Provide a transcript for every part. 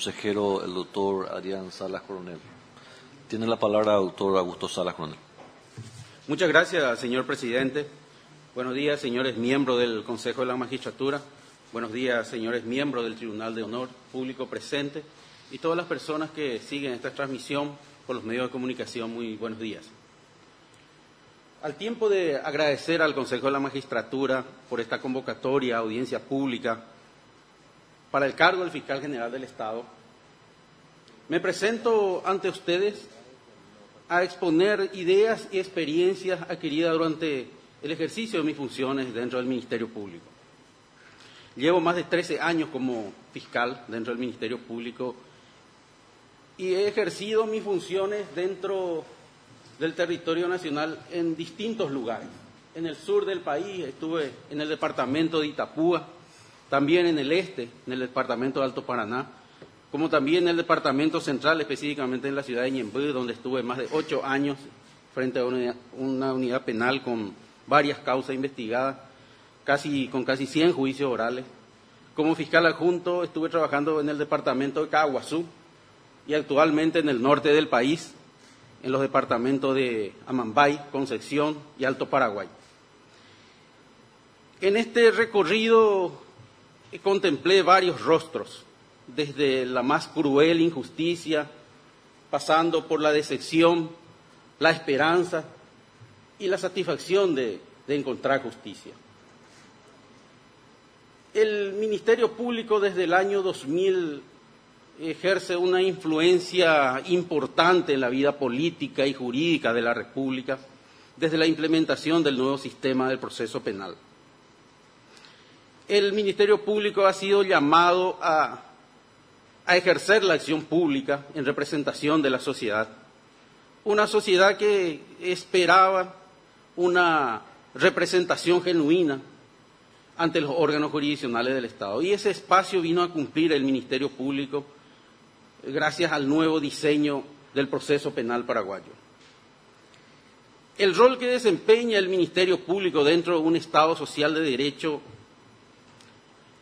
consejero, el doctor Adrián Salas Coronel. Tiene la palabra el doctor Augusto Salas Coronel. Muchas gracias, señor presidente. Buenos días, señores miembros del Consejo de la Magistratura. Buenos días, señores miembros del Tribunal de Honor, público presente y todas las personas que siguen esta transmisión por los medios de comunicación. Muy buenos días. Al tiempo de agradecer al Consejo de la Magistratura por esta convocatoria a audiencia pública para el cargo del Fiscal General del Estado, me presento ante ustedes a exponer ideas y experiencias adquiridas durante el ejercicio de mis funciones dentro del Ministerio Público. Llevo más de 13 años como fiscal dentro del Ministerio Público y he ejercido mis funciones dentro del territorio nacional en distintos lugares. En el sur del país estuve en el departamento de Itapúa, también en el este, en el departamento de Alto Paraná, como también en el departamento central, específicamente en la ciudad de Ñemby, donde estuve más de 8 años frente a una unidad penal con varias causas investigadas, con casi 100 juicios orales. Como fiscal adjunto estuve trabajando en el departamento de Caguazú y actualmente en el norte del país, en los departamentos de Amambay, Concepción y Alto Paraguay. En este recorrido contemplé varios rostros, desde la más cruel injusticia, pasando por la decepción, la esperanza y la satisfacción de encontrar justicia. El Ministerio Público desde el año 2000 ejerce una influencia importante en la vida política y jurídica de la República desde la implementación del nuevo sistema del proceso penal. El Ministerio Público ha sido llamado a ejercer la acción pública en representación de la sociedad, una sociedad que esperaba una representación genuina ante los órganos jurisdiccionales del Estado. Y ese espacio vino a cumplir el Ministerio Público gracias al nuevo diseño del proceso penal paraguayo. El rol que desempeña el Ministerio Público dentro de un Estado social de derecho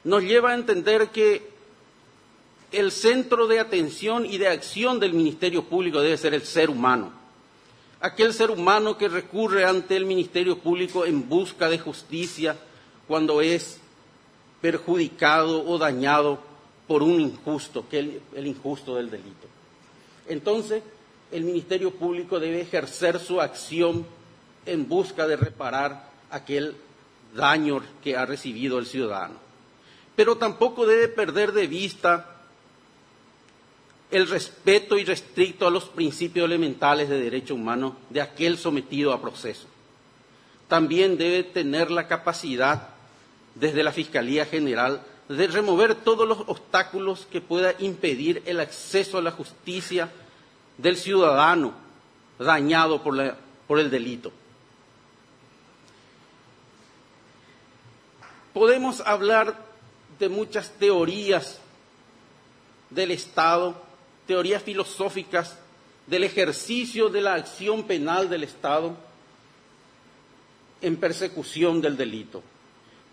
nos lleva a entender que el centro de atención y de acción del Ministerio Público debe ser el ser humano. Aquel ser humano que recurre ante el Ministerio Público en busca de justicia cuando es perjudicado o dañado por un injusto, que es el injusto del delito. Entonces, el Ministerio Público debe ejercer su acción en busca de reparar aquel daño que ha recibido el ciudadano. Pero tampoco debe perder de vista el respeto irrestricto a los principios elementales de derecho humano de aquel sometido a proceso. También debe tener la capacidad, desde la Fiscalía General, de remover todos los obstáculos que pueda impedir el acceso a la justicia del ciudadano dañado por el delito. Podemos hablar de muchas teorías del Estado, teorías filosóficas del ejercicio de la acción penal del Estado en persecución del delito.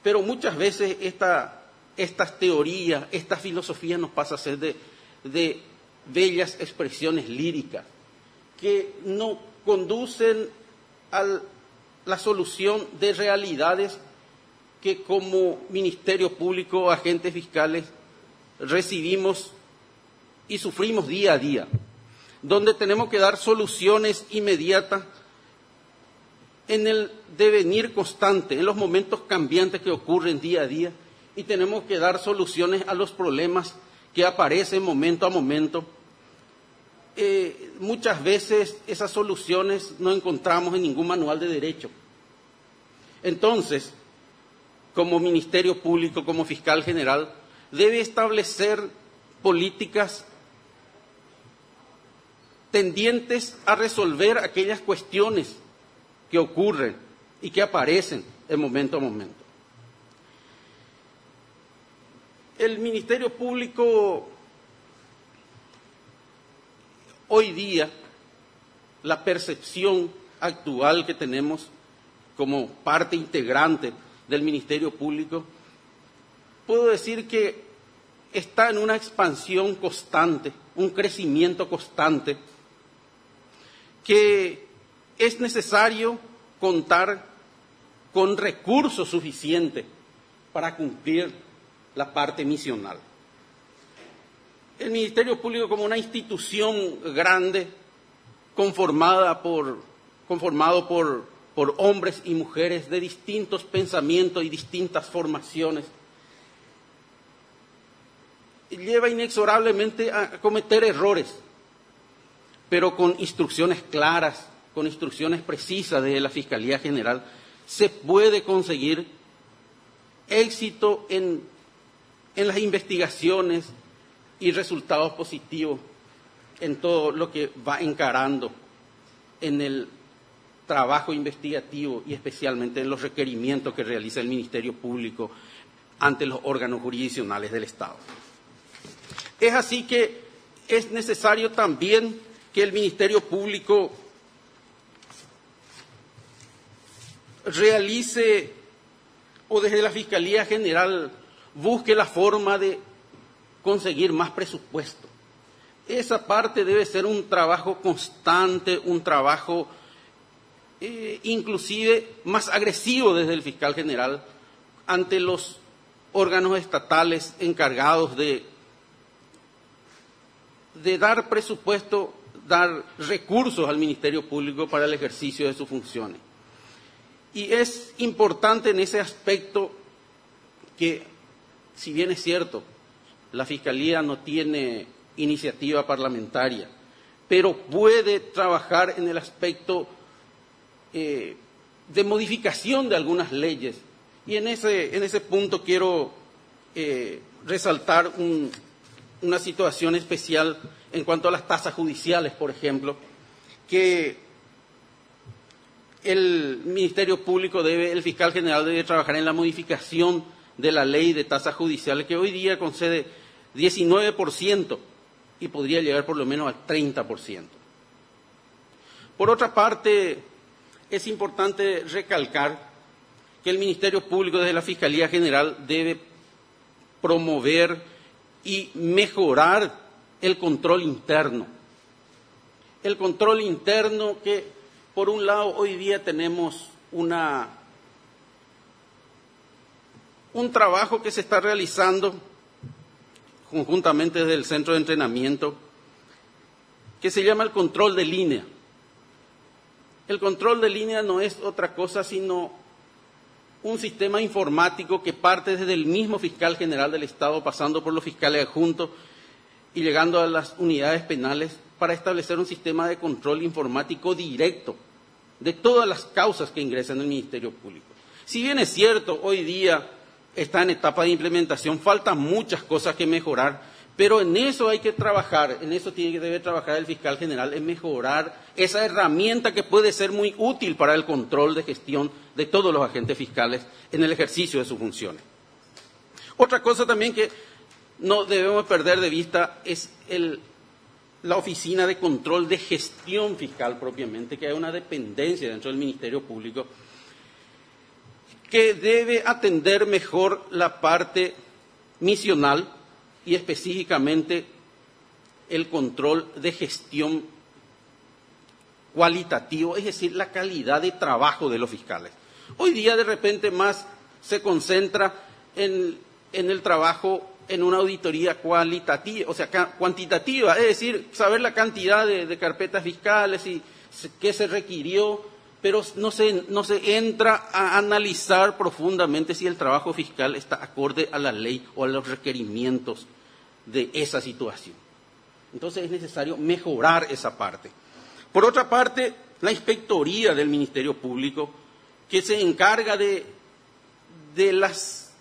Pero muchas veces estas teorías, esta filosofía nos pasa a ser de bellas expresiones líricas que no conducen a la solución de realidades que como Ministerio Público, agentes fiscales, recibimos y sufrimos día a día, donde tenemos que dar soluciones inmediatas en el devenir constante, en los momentos cambiantes que ocurren día a día, y tenemos que dar soluciones a los problemas que aparecen momento a momento. Muchas veces esas soluciones no encontramos en ningún manual de derecho. Entonces, como Ministerio Público, como Fiscal General, debe establecer políticas tendientes a resolver aquellas cuestiones que ocurren y que aparecen de momento a momento. El Ministerio Público, hoy día, la percepción actual que tenemos como parte integrante del Ministerio Público, puedo decir que está en una expansión constante, un crecimiento constante, que es necesario contar con recursos suficientes para cumplir la parte misional. El Ministerio Público, como una institución grande, conformado por hombres y mujeres de distintos pensamientos y distintas formaciones, lleva inexorablemente a cometer errores, pero con instrucciones claras, con instrucciones precisas de la Fiscalía General, se puede conseguir éxito en las investigaciones y resultados positivos en todo lo que va encarando en el trabajo investigativo y especialmente en los requerimientos que realiza el Ministerio Público ante los órganos jurisdiccionales del Estado. Es así que es necesario también que el Ministerio Público realice, o desde la Fiscalía General busque la forma de conseguir más presupuesto. Esa parte debe ser un trabajo constante, un trabajo inclusive más agresivo desde el fiscal general ante los órganos estatales encargados de dar presupuesto, dar recursos al Ministerio Público para el ejercicio de sus funciones. Y es importante en ese aspecto que, si bien es cierto, la Fiscalía no tiene iniciativa parlamentaria, pero puede trabajar en el aspecto de modificación de algunas leyes. Y en ese punto quiero resaltar una situación especial en cuanto a las tasas judiciales, por ejemplo, que el Ministerio Público el fiscal general debe trabajar en la modificación de la ley de tasas judiciales, que hoy día concede 19% y podría llegar por lo menos al 30%. Por otra parte, es importante recalcar que el Ministerio Público desde la Fiscalía General debe promover y mejorar el control interno. El control interno que, por un lado, hoy día tenemos un trabajo que se está realizando conjuntamente desde el Centro de Entrenamiento, que se llama el control de línea. El control de línea no es otra cosa sino un sistema informático que parte desde el mismo fiscal general del Estado, pasando por los fiscales adjuntos y llegando a las unidades penales, para establecer un sistema de control informático directo de todas las causas que ingresan al Ministerio Público. Si bien es cierto, hoy día está en etapa de implementación, faltan muchas cosas que mejorar, pero en eso hay que trabajar, en eso debe trabajar el fiscal general, en mejorar esa herramienta que puede ser muy útil para el control de gestión de todos los agentes fiscales en el ejercicio de sus funciones. Otra cosa también que no debemos perder de vista es la Oficina de Control de Gestión Fiscal propiamente, que hay una dependencia dentro del Ministerio Público que debe atender mejor la parte misional y específicamente el control de gestión cualitativo, es decir, la calidad de trabajo de los fiscales. Hoy día de repente más se concentra en el trabajo en una auditoría cualitativa, o sea, cuantitativa, es decir, saber la cantidad de carpetas fiscales y qué se requirió, pero no se entra a analizar profundamente si el trabajo fiscal está acorde a la ley o a los requerimientos de esa situación. Entonces es necesario mejorar esa parte. Por otra parte, la inspectoría del Ministerio Público, que se encarga de las,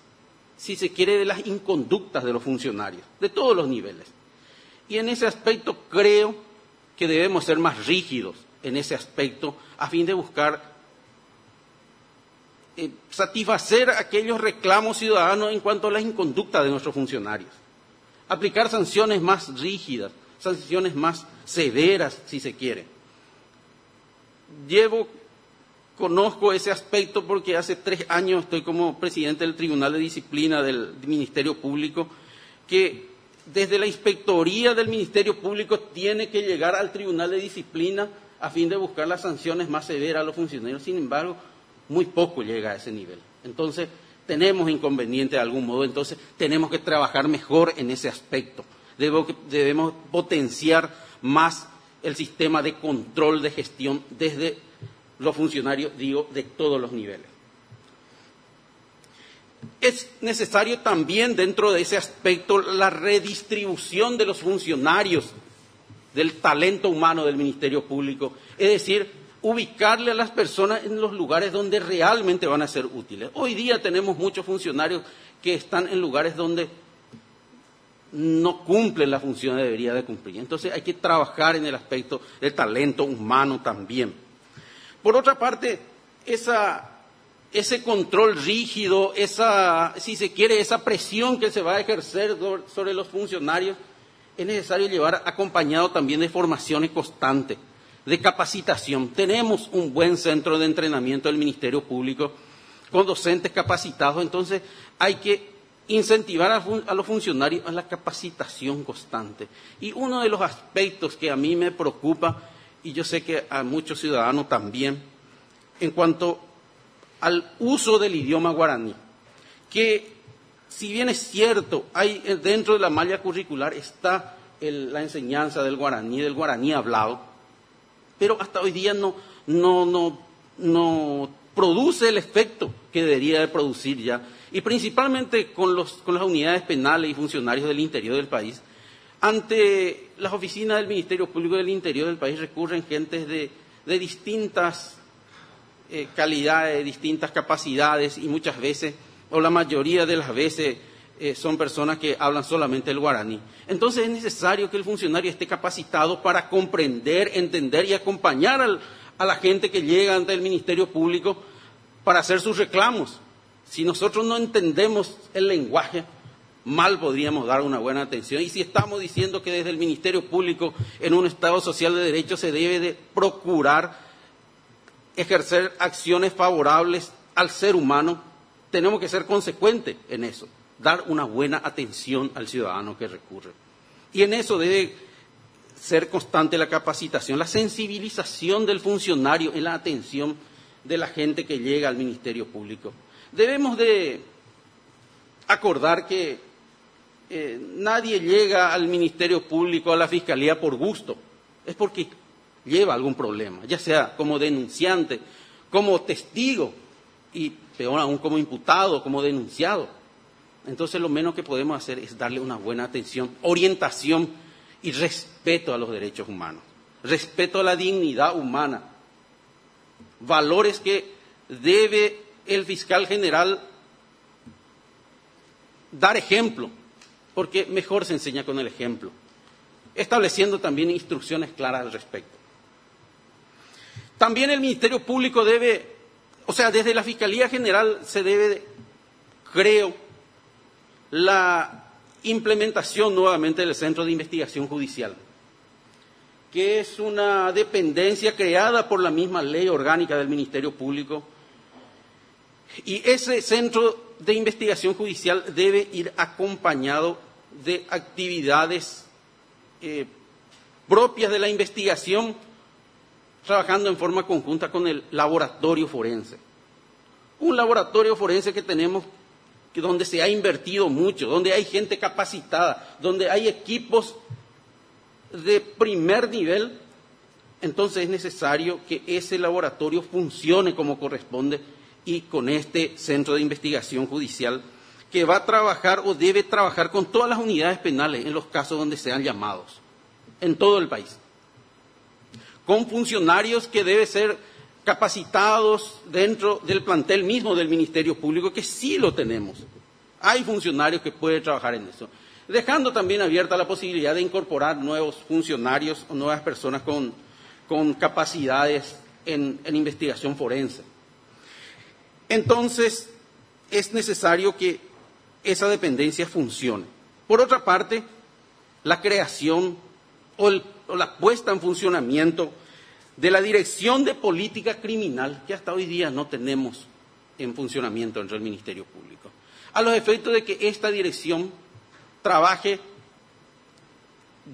si se quiere, de las inconductas de los funcionarios, de todos los niveles. Y en ese aspecto creo que debemos ser más rígidos en ese aspecto a fin de buscar satisfacer aquellos reclamos ciudadanos en cuanto a las inconductas de nuestros funcionarios. Aplicar sanciones más rígidas, sanciones más severas, si se quiere. Conozco ese aspecto porque hace 3 años estoy como presidente del Tribunal de Disciplina del Ministerio Público que desde la Inspectoría del Ministerio Público tiene que llegar al Tribunal de Disciplina a fin de buscar las sanciones más severas a los funcionarios. Sin embargo, muy poco llega a ese nivel. Entonces, tenemos inconveniente de algún modo, entonces tenemos que trabajar mejor en ese aspecto. Debemos potenciar más el sistema de control de gestión desde los funcionarios, digo, de todos los niveles. Es necesario también dentro de ese aspecto la redistribución de los funcionarios, del talento humano del Ministerio Público, es decir, ubicarle a las personas en los lugares donde realmente van a ser útiles. Hoy día tenemos muchos funcionarios que están en lugares donde no cumplen la función que debería de cumplir. Entonces hay que trabajar en el aspecto del talento humano también. Por otra parte, ese control rígido, si se quiere, esa presión que se va a ejercer sobre los funcionarios, es necesario llevar acompañado también de formaciones constantes, de capacitación. Tenemos un buen centro de entrenamiento del Ministerio Público con docentes capacitados, entonces hay que incentivar a los funcionarios a la capacitación constante. Y uno de los aspectos que a mí me preocupa, y yo sé que a muchos ciudadanos también, en cuanto al uso del idioma guaraní, que si bien es cierto, hay dentro de la malla curricular está la enseñanza del guaraní hablado, pero hasta hoy día no produce el efecto que debería de producir ya, y principalmente con las unidades penales y funcionarios del interior del país. Ante las oficinas del Ministerio Público del interior del país recurren gentes de distintas calidades, distintas capacidades, y muchas veces, o la mayoría de las veces, son personas que hablan solamente el guaraní. Entonces es necesario que el funcionario esté capacitado para comprender, entender y acompañar a la gente que llega ante el Ministerio Público para hacer sus reclamos. Si nosotros no entendemos el lenguaje, mal podríamos dar una buena atención. Y si estamos diciendo que desde el Ministerio Público, en un Estado social de derecho, se debe de procurar ejercer acciones favorables al ser humano, tenemos que ser consecuentes en eso, dar una buena atención al ciudadano que recurre. Y en eso debe ser constante la capacitación, la sensibilización del funcionario en la atención de la gente que llega al Ministerio Público. Debemos de acordar que nadie llega al Ministerio Público, a la Fiscalía por gusto, es porque lleva algún problema, ya sea como denunciante, como testigo y peor aún como imputado, como denunciado. Entonces lo menos que podemos hacer es darle una buena atención, orientación y respeto a los derechos humanos, respeto a la dignidad humana, valores que debe el fiscal general dar ejemplo, porque mejor se enseña con el ejemplo, estableciendo también instrucciones claras al respecto. También el Ministerio Público desde la Fiscalía General se debe, creo, la implementación nuevamente del Centro de Investigación Judicial, que es una dependencia creada por la misma ley orgánica del Ministerio Público, y ese Centro de Investigación Judicial debe ir acompañado de actividades propias de la investigación, trabajando en forma conjunta con el laboratorio forense. Un laboratorio forense que tenemos, donde se ha invertido mucho, donde hay gente capacitada, donde hay equipos de primer nivel. Entonces es necesario que ese laboratorio funcione como corresponde, y con este Centro de Investigación Judicial que va a trabajar o debe trabajar con todas las unidades penales en los casos donde sean llamados, en todo el país, con funcionarios que deben ser capacitados dentro del plantel mismo del Ministerio Público, que sí lo tenemos. Hay funcionarios que pueden trabajar en eso, dejando también abierta la posibilidad de incorporar nuevos funcionarios o nuevas personas con capacidades en investigación forense. Entonces, es necesario que esa dependencia funcione. Por otra parte, la creación o la puesta en funcionamiento de la Dirección de Política Criminal, que hasta hoy día no tenemos en funcionamiento dentro del Ministerio Público, a los efectos de que esta dirección trabaje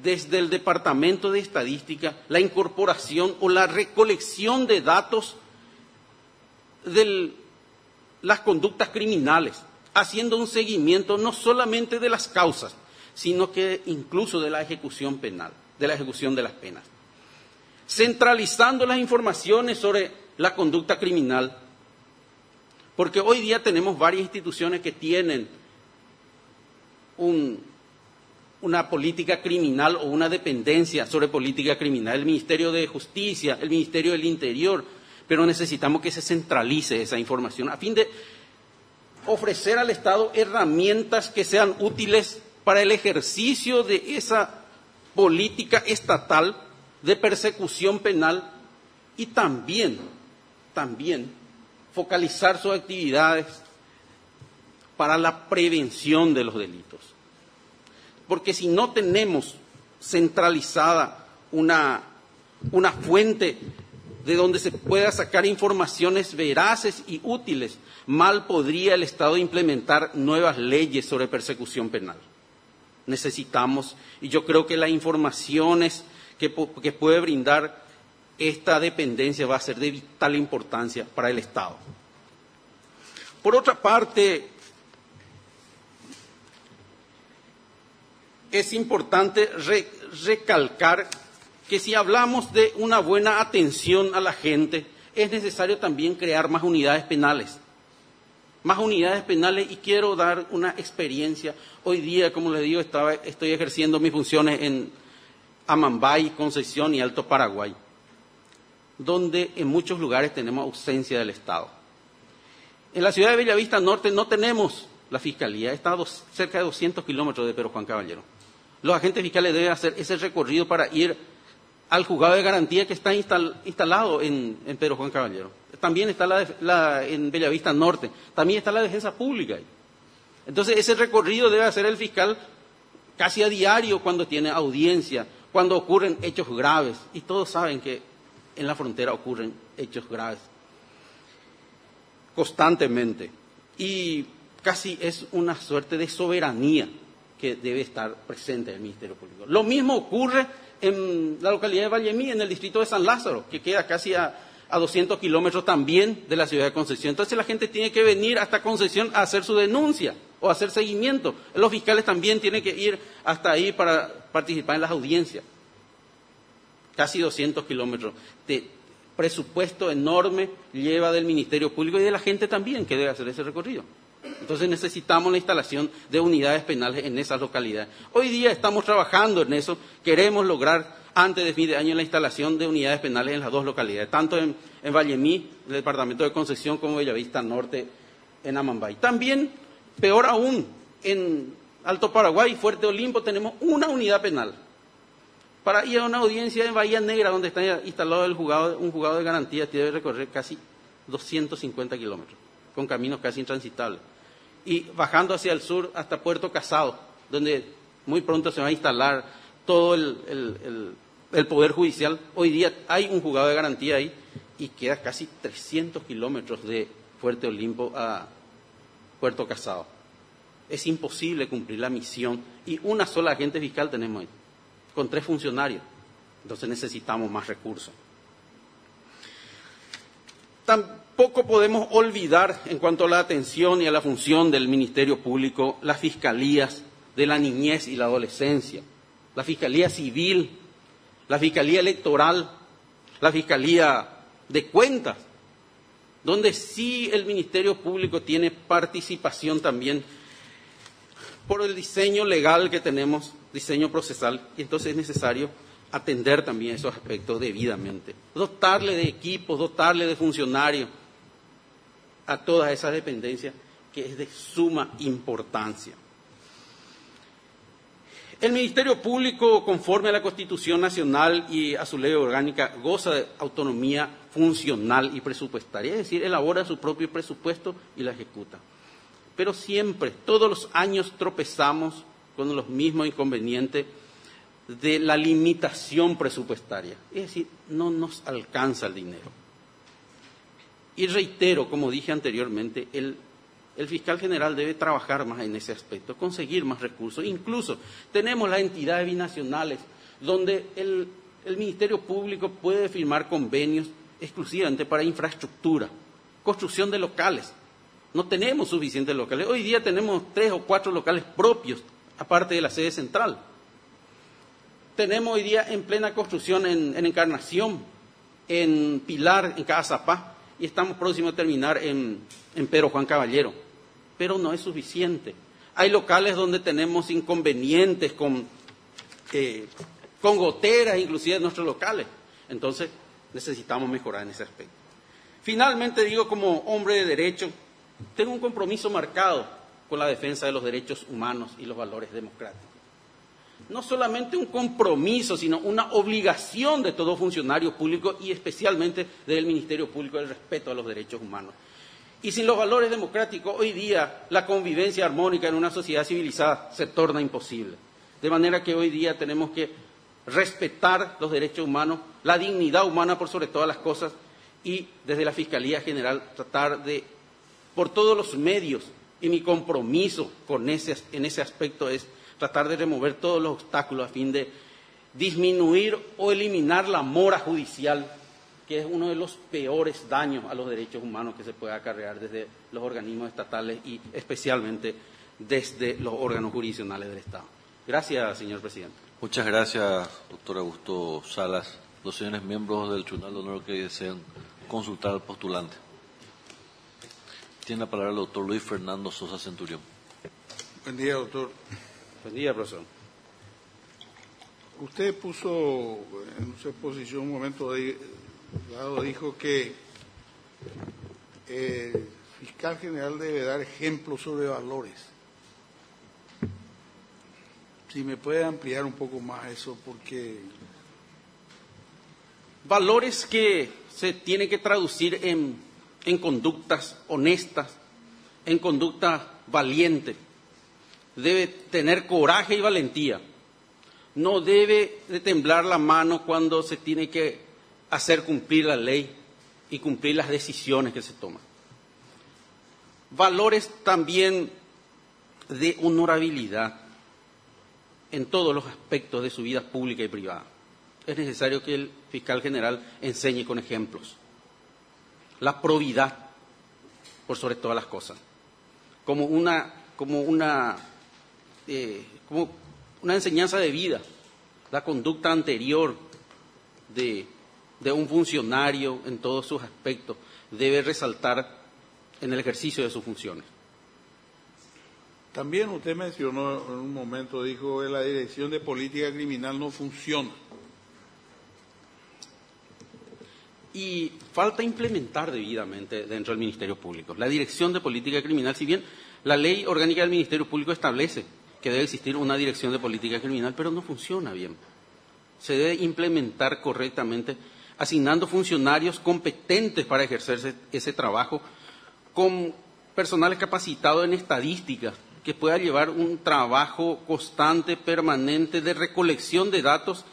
desde el Departamento de Estadística la incorporación o la recolección de datos de las conductas criminales, haciendo un seguimiento no solamente de las causas, sino que incluso de la ejecución penal, de la ejecución de las penas. Centralizando las informaciones sobre la conducta criminal, porque hoy día tenemos varias instituciones que tienen una política criminal o una dependencia sobre política criminal, el Ministerio de Justicia, el Ministerio del Interior, pero necesitamos que se centralice esa información a fin de ofrecer al Estado herramientas que sean útiles para el ejercicio de esa política estatal de persecución penal y también focalizar sus actividades para la prevención de los delitos. Porque si no tenemos centralizada una fuente de donde se pueda sacar informaciones veraces y útiles, mal podría el Estado implementar nuevas leyes sobre persecución penal. Necesitamos, y yo creo que las informaciones que puede brindar esta dependencia va a ser de vital importancia para el Estado. Por otra parte, es importante recalcar que si hablamos de una buena atención a la gente, es necesario también crear más unidades penales. Más unidades penales, y quiero dar una experiencia. Hoy día, como les digo, estoy ejerciendo mis funciones en Amambay, Concepción y Alto Paraguay, donde en muchos lugares tenemos ausencia del Estado. En la ciudad de Bellavista Norte no tenemos la Fiscalía, está cerca de 200 kilómetros de Pedro Juan Caballero. Los agentes fiscales deben hacer ese recorrido para ir al juzgado de garantía que está instalado en Pedro Juan Caballero. También está en Bellavista Norte, también está la defensa pública ahí. Entonces ese recorrido debe hacer el fiscal casi a diario cuando tiene audiencia, cuando ocurren hechos graves, y todos saben que en la frontera ocurren hechos graves constantemente, y casi es una suerte de soberanía que debe estar presente en el Ministerio Público. Lo mismo ocurre en la localidad de Vallemí, en el distrito de San Lázaro, que queda casi a 200 kilómetros también de la ciudad de Concepción. Entonces la gente tiene que venir hasta Concepción a hacer su denuncia o a hacer seguimiento. Los fiscales también tienen que ir hasta ahí para participar en las audiencias. Casi 200 kilómetros de presupuesto enorme lleva del Ministerio Público y de la gente también que debe hacer ese recorrido. Entonces necesitamos la instalación de unidades penales en esas localidades. Hoy día estamos trabajando en eso, queremos lograr antes de fin de año la instalación de unidades penales en las dos localidades, tanto en Vallemí, el departamento de Concepción, como Bellavista Norte, en Amambay. También, peor aún, en Alto Paraguay, Fuerte Olimpo, tenemos una unidad penal. Para ir a una audiencia en Bahía Negra, donde está instalado un juzgado de garantía, tiene que recorrer casi 250 kilómetros, con caminos casi intransitables. Y bajando hacia el sur hasta Puerto Casado, donde muy pronto se va a instalar todo el Poder Judicial. Hoy día hay un juzgado de garantía ahí y queda casi 300 kilómetros de Fuerte Olimpo a Puerto Casado. Es imposible cumplir la misión y una sola agente fiscal tenemos ahí, con 3 funcionarios. Entonces necesitamos más recursos. Tampoco podemos olvidar, en cuanto a la atención y a la función del Ministerio Público, las fiscalías de la niñez y la adolescencia, la Fiscalía Civil, la Fiscalía Electoral, la Fiscalía de Cuentas, donde sí el Ministerio Público tiene participación también por el diseño legal que tenemos, diseño procesal, y entonces es necesario atender también esos aspectos debidamente, dotarle de equipos, dotarle de funcionarios a todas esas dependencias que es de suma importancia. El Ministerio Público, conforme a la Constitución Nacional y a su ley orgánica, goza de autonomía funcional y presupuestaria, es decir, elabora su propio presupuesto y la ejecuta. Pero siempre, todos los años tropezamos con los mismos inconvenientes de la limitación presupuestaria, es decir, no nos alcanza el dinero. Y reitero, como dije anteriormente, el El fiscal general debe trabajar más en ese aspecto, conseguir más recursos. Incluso tenemos las entidades binacionales donde el Ministerio Público puede firmar convenios exclusivamente para infraestructura, construcción de locales. No tenemos suficientes locales. Hoy día tenemos 3 o 4 locales propios, aparte de la sede central. Tenemos hoy día en plena construcción en Encarnación, en Pilar, en Cazapá, y estamos próximos a terminar en Pedro Juan Caballero. Pero no es suficiente. Hay locales donde tenemos inconvenientes con goteras, inclusive en nuestros locales. Entonces, necesitamos mejorar en ese aspecto. Finalmente, digo, como hombre de derecho, tengo un compromiso marcado con la defensa de los derechos humanos y los valores democráticos. No solamente un compromiso, sino una obligación de todo funcionario público y especialmente del Ministerio Público del respeto a los derechos humanos. Y sin los valores democráticos, hoy día la convivencia armónica en una sociedad civilizada se torna imposible. De manera que hoy día tenemos que respetar los derechos humanos, la dignidad humana por sobre todas las cosas, y desde la Fiscalía General tratar de, por todos los medios, y mi compromiso en ese aspecto es tratar de remover todos los obstáculos a fin de disminuir o eliminar la mora judicial, que es uno de los peores daños a los derechos humanos que se puede acarrear desde los organismos estatales y especialmente desde los órganos jurisdiccionales del Estado. Gracias, señor presidente. Muchas gracias, doctor Augusto Salas. Los señores miembros del Tribunal de Honor que deseen consultar al postulante. Tiene la palabra el doctor Luis Fernando Sosa Centurión. Buen día, doctor. Buen día, profesor. Usted puso en su exposición un momento dado, dijo que el fiscal general debe dar ejemplos sobre valores. Si me puede ampliar un poco más eso, porque... Valores que se tienen que traducir en conductas honestas, en conductas valientes. Debe tener coraje y valentía. No debe de temblar la mano cuando se tiene que hacer cumplir la ley y cumplir las decisiones que se toman. Valores también de honorabilidad en todos los aspectos de su vida pública y privada. Es necesario que el fiscal general enseñe con ejemplos. La probidad, por sobre todas las cosas, como una enseñanza de vida, la conducta anterior de un funcionario en todos sus aspectos debe resaltar en el ejercicio de sus funciones. También usted mencionó en un momento, dijo que la Dirección de Política Criminal no funciona. Y falta implementar debidamente dentro del Ministerio Público. La Dirección de Política Criminal, si bien la Ley Orgánica del Ministerio Público establece que debe existir una Dirección de Política Criminal, pero no funciona bien. Se debe implementar correctamente, asignando funcionarios competentes para ejercer ese trabajo, con personal capacitado en estadística, que pueda llevar un trabajo constante, permanente, de recolección de datos,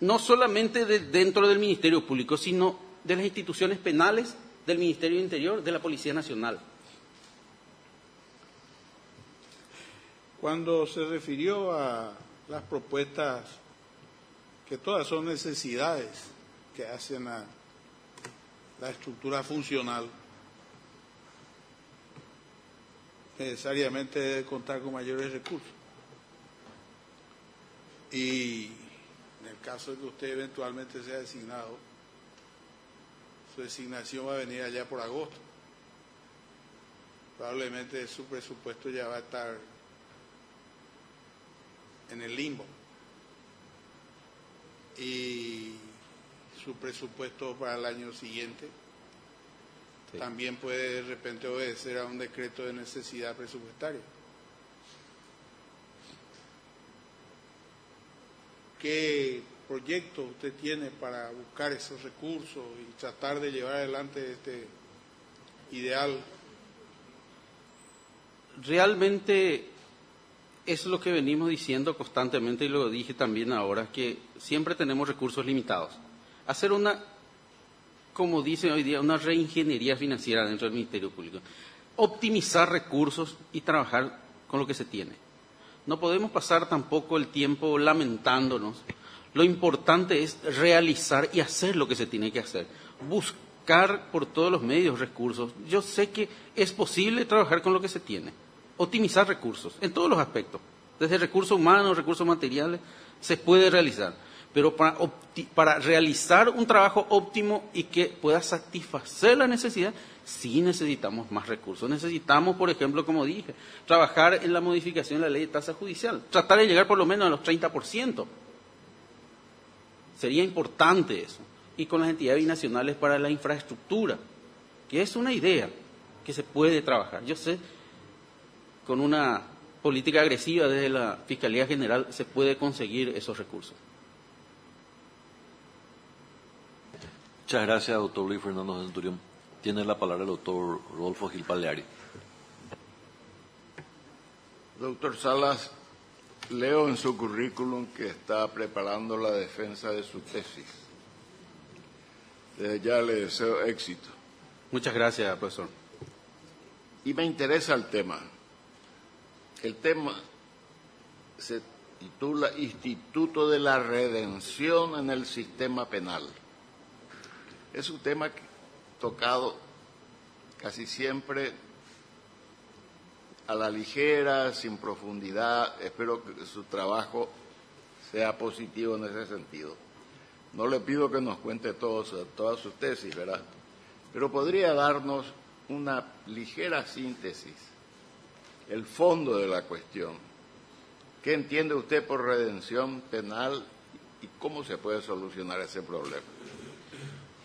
no solamente dentro del Ministerio Público, sino de las instituciones penales, del Ministerio del Interior, de la Policía Nacional. Cuando se refirió a las propuestas, que todas son necesidades que hacen a la estructura funcional, necesariamente debe contar con mayores recursos. Y en el caso de que usted eventualmente sea designado, su designación va a venir allá por agosto. Probablemente su presupuesto ya va a estar en el limbo. Y su presupuesto para el año siguiente también puede de repente obedecer a un decreto de necesidad presupuestaria. ¿Qué proyecto usted tiene para buscar esos recursos y tratar de llevar adelante este ideal? Realmente es lo que venimos diciendo constantemente y lo dije también ahora, que siempre tenemos recursos limitados. Hacer como dicen hoy día, una reingeniería financiera dentro del Ministerio Público. optimizar recursos y trabajar con lo que se tiene. No podemos pasar tampoco el tiempo lamentándonos. Lo importante es realizar y hacer lo que se tiene que hacer. Buscar por todos los medios recursos. Yo sé que es posible trabajar con lo que se tiene. Optimizar recursos en todos los aspectos. Desde recursos humanos, recursos materiales, se puede realizar. Pero para realizar un trabajo óptimo y que pueda satisfacer la necesidad, sí necesitamos más recursos. Necesitamos, por ejemplo, como dije, trabajar en la modificación de la ley de tasa judicial. Tratar de llegar por lo menos a los 30%. Sería importante eso. Y con las entidades binacionales para la infraestructura, que es una idea que se puede trabajar. Yo sé, con una política agresiva desde la Fiscalía General se puede conseguir esos recursos. Muchas gracias, doctor Luis Fernando Centurión. Tiene la palabra el doctor Rodolfo Gil Pagliari. Doctor Salas, leo en su currículum que está preparando la defensa de su tesis. Desde ya le deseo éxito. Muchas gracias, profesor. Y me interesa el tema. El tema se titula Instituto de la Redención en el Sistema Penal. Es un tema tocado casi siempre a la ligera, sin profundidad. Espero que su trabajo sea positivo en ese sentido. No le pido que nos cuente todas sus tesis, ¿verdad? Pero podría darnos una ligera síntesis, el fondo de la cuestión. ¿Qué entiende usted por redención penal y cómo se puede solucionar ese problema?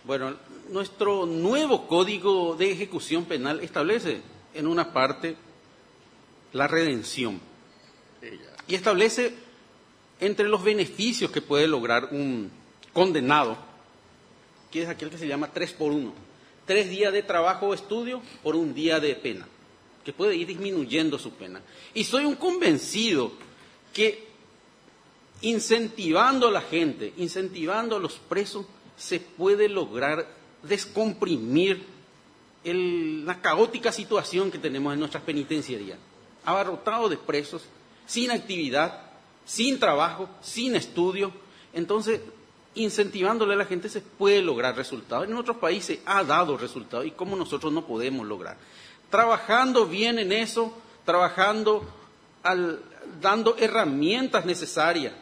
Bueno, nuestro nuevo Código de Ejecución Penal establece en una parte la redención y establece entre los beneficios que puede lograr un condenado, que es aquel que se llama 3x1, 3 días de trabajo o estudio por 1 día de pena, que puede ir disminuyendo su pena. Y soy un convencido que incentivando a la gente, incentivando a los presos, se puede lograr descomprimir la caótica situación que tenemos en nuestras penitenciarías, abarrotados de presos, sin actividad, sin trabajo, sin estudio. Entonces, incentivándole a la gente se puede lograr resultados. En otros países ha dado resultados y cómo nosotros no podemos lograr. Trabajando bien en eso, dando herramientas necesarias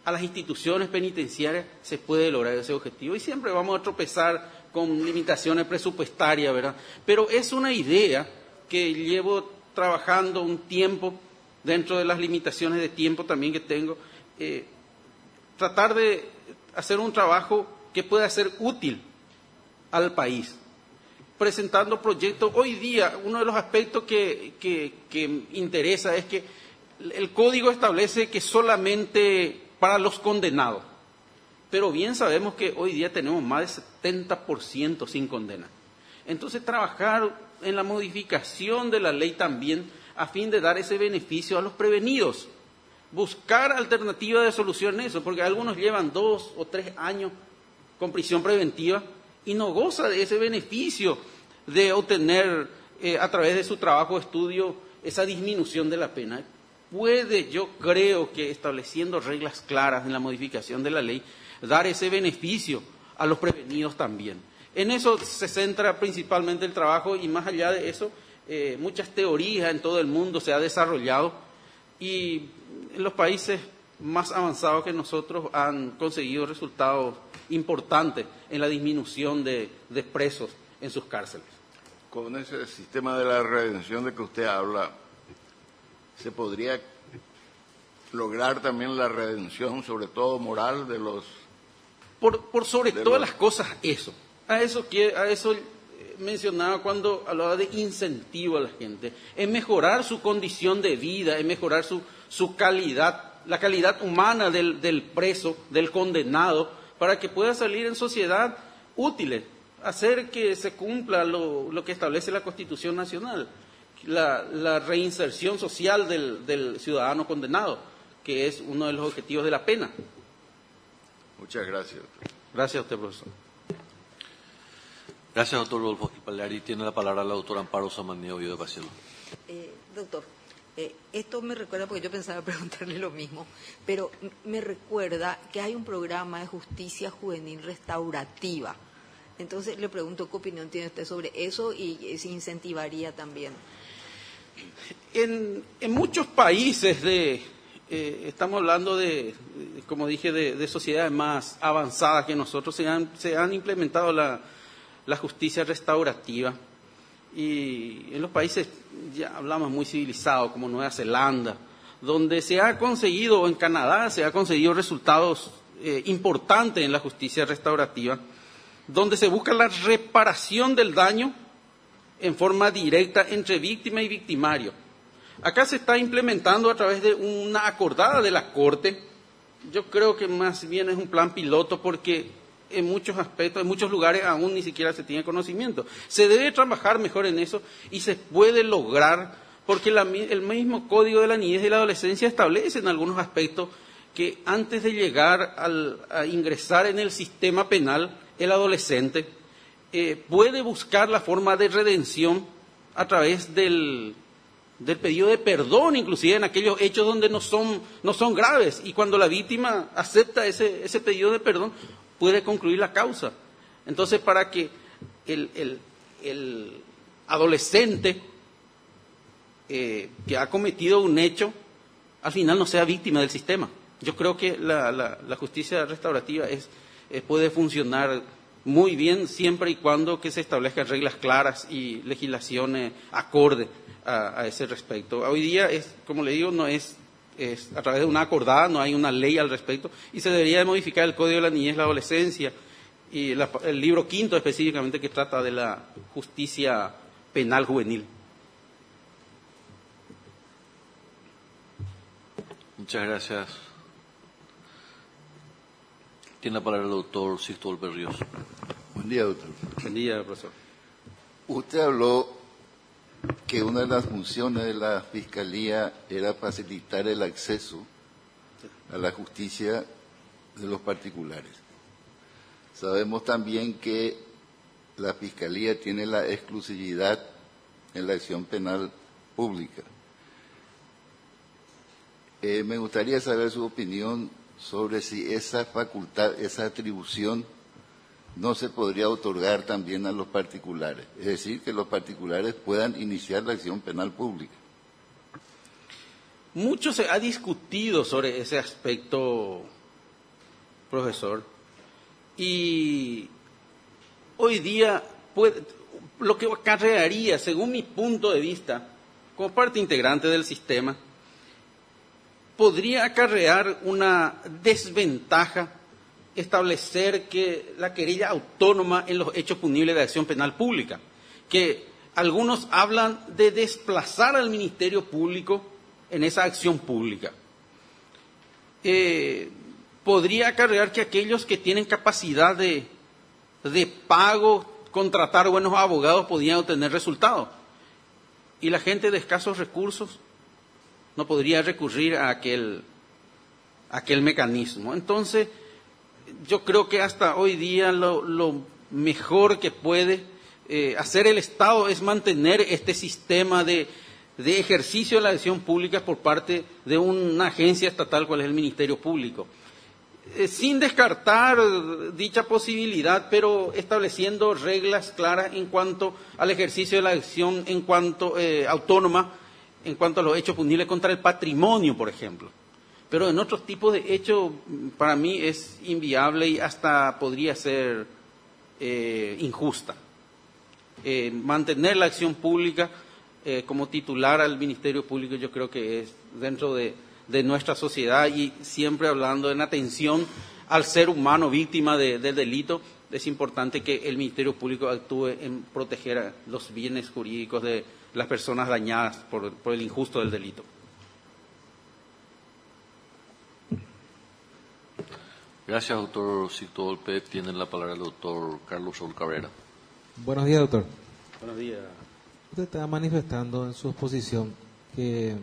a las instituciones penitenciarias, se puede lograr ese objetivo. Y siempre vamos a tropezar con limitaciones presupuestarias, ¿verdad? Pero es una idea que llevo trabajando un tiempo, dentro de las limitaciones de tiempo también que tengo, tratar de hacer un trabajo que pueda ser útil al país, presentando proyectos. Hoy día, uno de los aspectos que interesa es que el Código establece que solamente para los condenados, pero bien sabemos que hoy día tenemos más de 70% sin condena. Entonces, trabajar en la modificación de la ley también a fin de dar ese beneficio a los prevenidos. Buscar alternativas de solución en eso, porque algunos llevan 2 o 3 años con prisión preventiva y no goza de ese beneficio de obtener a través de su trabajo o estudio esa disminución de la pena. Puede, yo creo que estableciendo reglas claras en la modificación de la ley, dar ese beneficio a los prevenidos también. En eso se centra principalmente el trabajo y más allá de eso, muchas teorías en todo el mundo se ha desarrollado y en los países más avanzados que nosotros han conseguido resultados importantes en la disminución de presos en sus cárceles. Con ese sistema de la redención de que usted habla, ¿se podría lograr también la redención, sobre todo moral, de los... Por sobre todas las cosas, eso. A eso mencionaba cuando hablaba de incentivo a la gente. Es mejorar su condición de vida, es mejorar su calidad, la calidad humana del preso, del condenado, para que pueda salir en sociedad útiles, hacer que se cumpla lo que establece la Constitución Nacional, la reinserción social del ciudadano condenado, que es uno de los objetivos de la pena. Muchas gracias, doctor. Gracias a usted, profesor. Gracias, doctor Rodolfo Esquipalari. Tiene la palabra la doctora Amparo Samaniego de Pacielo. Doctor, esto me recuerda, porque yo pensaba preguntarle lo mismo, pero me recuerda que hay un programa de justicia juvenil restaurativa. Entonces le pregunto qué opinión tiene usted sobre eso y si incentivaría también. En muchos países estamos hablando como dije, de sociedades más avanzadas que nosotros, se han implementado la justicia restaurativa. Y en los países, ya hablamos, muy civilizados, como Nueva Zelanda, donde se ha conseguido, o en Canadá, se ha conseguido resultados importantes en la justicia restaurativa, donde se busca la reparación del daño en forma directa entre víctima y victimario. Acá se está implementando a través de una acordada de la Corte. Yo creo que más bien es un plan piloto porque en muchos aspectos, en muchos lugares aún ni siquiera se tiene conocimiento. Se debe trabajar mejor en eso y se puede lograr porque el mismo Código de la Niñez y la Adolescencia establece en algunos aspectos que antes de llegar a ingresar en el sistema penal, el adolescente puede buscar la forma de redención a través del pedido de perdón, inclusive en aquellos hechos donde no son graves. Y cuando la víctima acepta ese pedido de perdón, puede concluir la causa. Entonces, para que el adolescente que ha cometido un hecho, al final no sea víctima del sistema. Yo creo que la justicia restaurativa puede funcionar muy bien siempre y cuando que se establezcan reglas claras y legislaciones acorde a ese respecto. Hoy día, como le digo, no es a través de una acordada, no hay una ley al respecto, y se debería de modificar el Código de la Niñez y la Adolescencia, y el libro quinto específicamente que trata de la justicia penal juvenil. Muchas gracias. Tiene la palabra el doctor Sixto Volpe Ríos. Buen día, doctor. Buen día, profesor. Usted habló que una de las funciones de la Fiscalía era facilitar el acceso a la justicia de los particulares. Sabemos también que la Fiscalía tiene la exclusividad en la acción penal pública. Me gustaría saber su opinión sobre si esa facultad, esa atribución, no se podría otorgar también a los particulares, es decir, que los particulares puedan iniciar la acción penal pública. Mucho se ha discutido sobre ese aspecto, profesor, y hoy día lo que acarrearía, según mi punto de vista, como parte integrante del sistema, podría acarrear una desventaja establecer que la querella autónoma en los hechos punibles de acción penal pública, que algunos hablan de desplazar al Ministerio Público en esa acción pública. Podría acarrear que aquellos que tienen capacidad de pago, contratar buenos abogados, podrían obtener resultados. Y la gente de escasos recursos no podría recurrir a aquel mecanismo. Entonces, yo creo que hasta hoy día lo mejor que puede hacer el Estado es mantener este sistema de ejercicio de la acción pública por parte de una agencia estatal, cual es el Ministerio Público. Sin descartar dicha posibilidad, pero estableciendo reglas claras en cuanto al ejercicio de la acción en cuanto autónoma, en cuanto a los hechos punibles contra el patrimonio, por ejemplo. Pero en otros tipos de hechos, para mí es inviable y hasta podría ser injusta. Mantener la acción pública como titular al Ministerio Público, yo creo que es dentro de nuestra sociedad, y siempre hablando en atención al ser humano víctima del delito, es importante que el Ministerio Público actúe en proteger los bienes jurídicos de las personas dañadas por el injusto del delito. Gracias, doctor Sixto Volpe. Tiene la palabra el doctor Carlos Saúl Cabrera. Buenos días, doctor. Buenos días. Usted estaba manifestando en su exposición que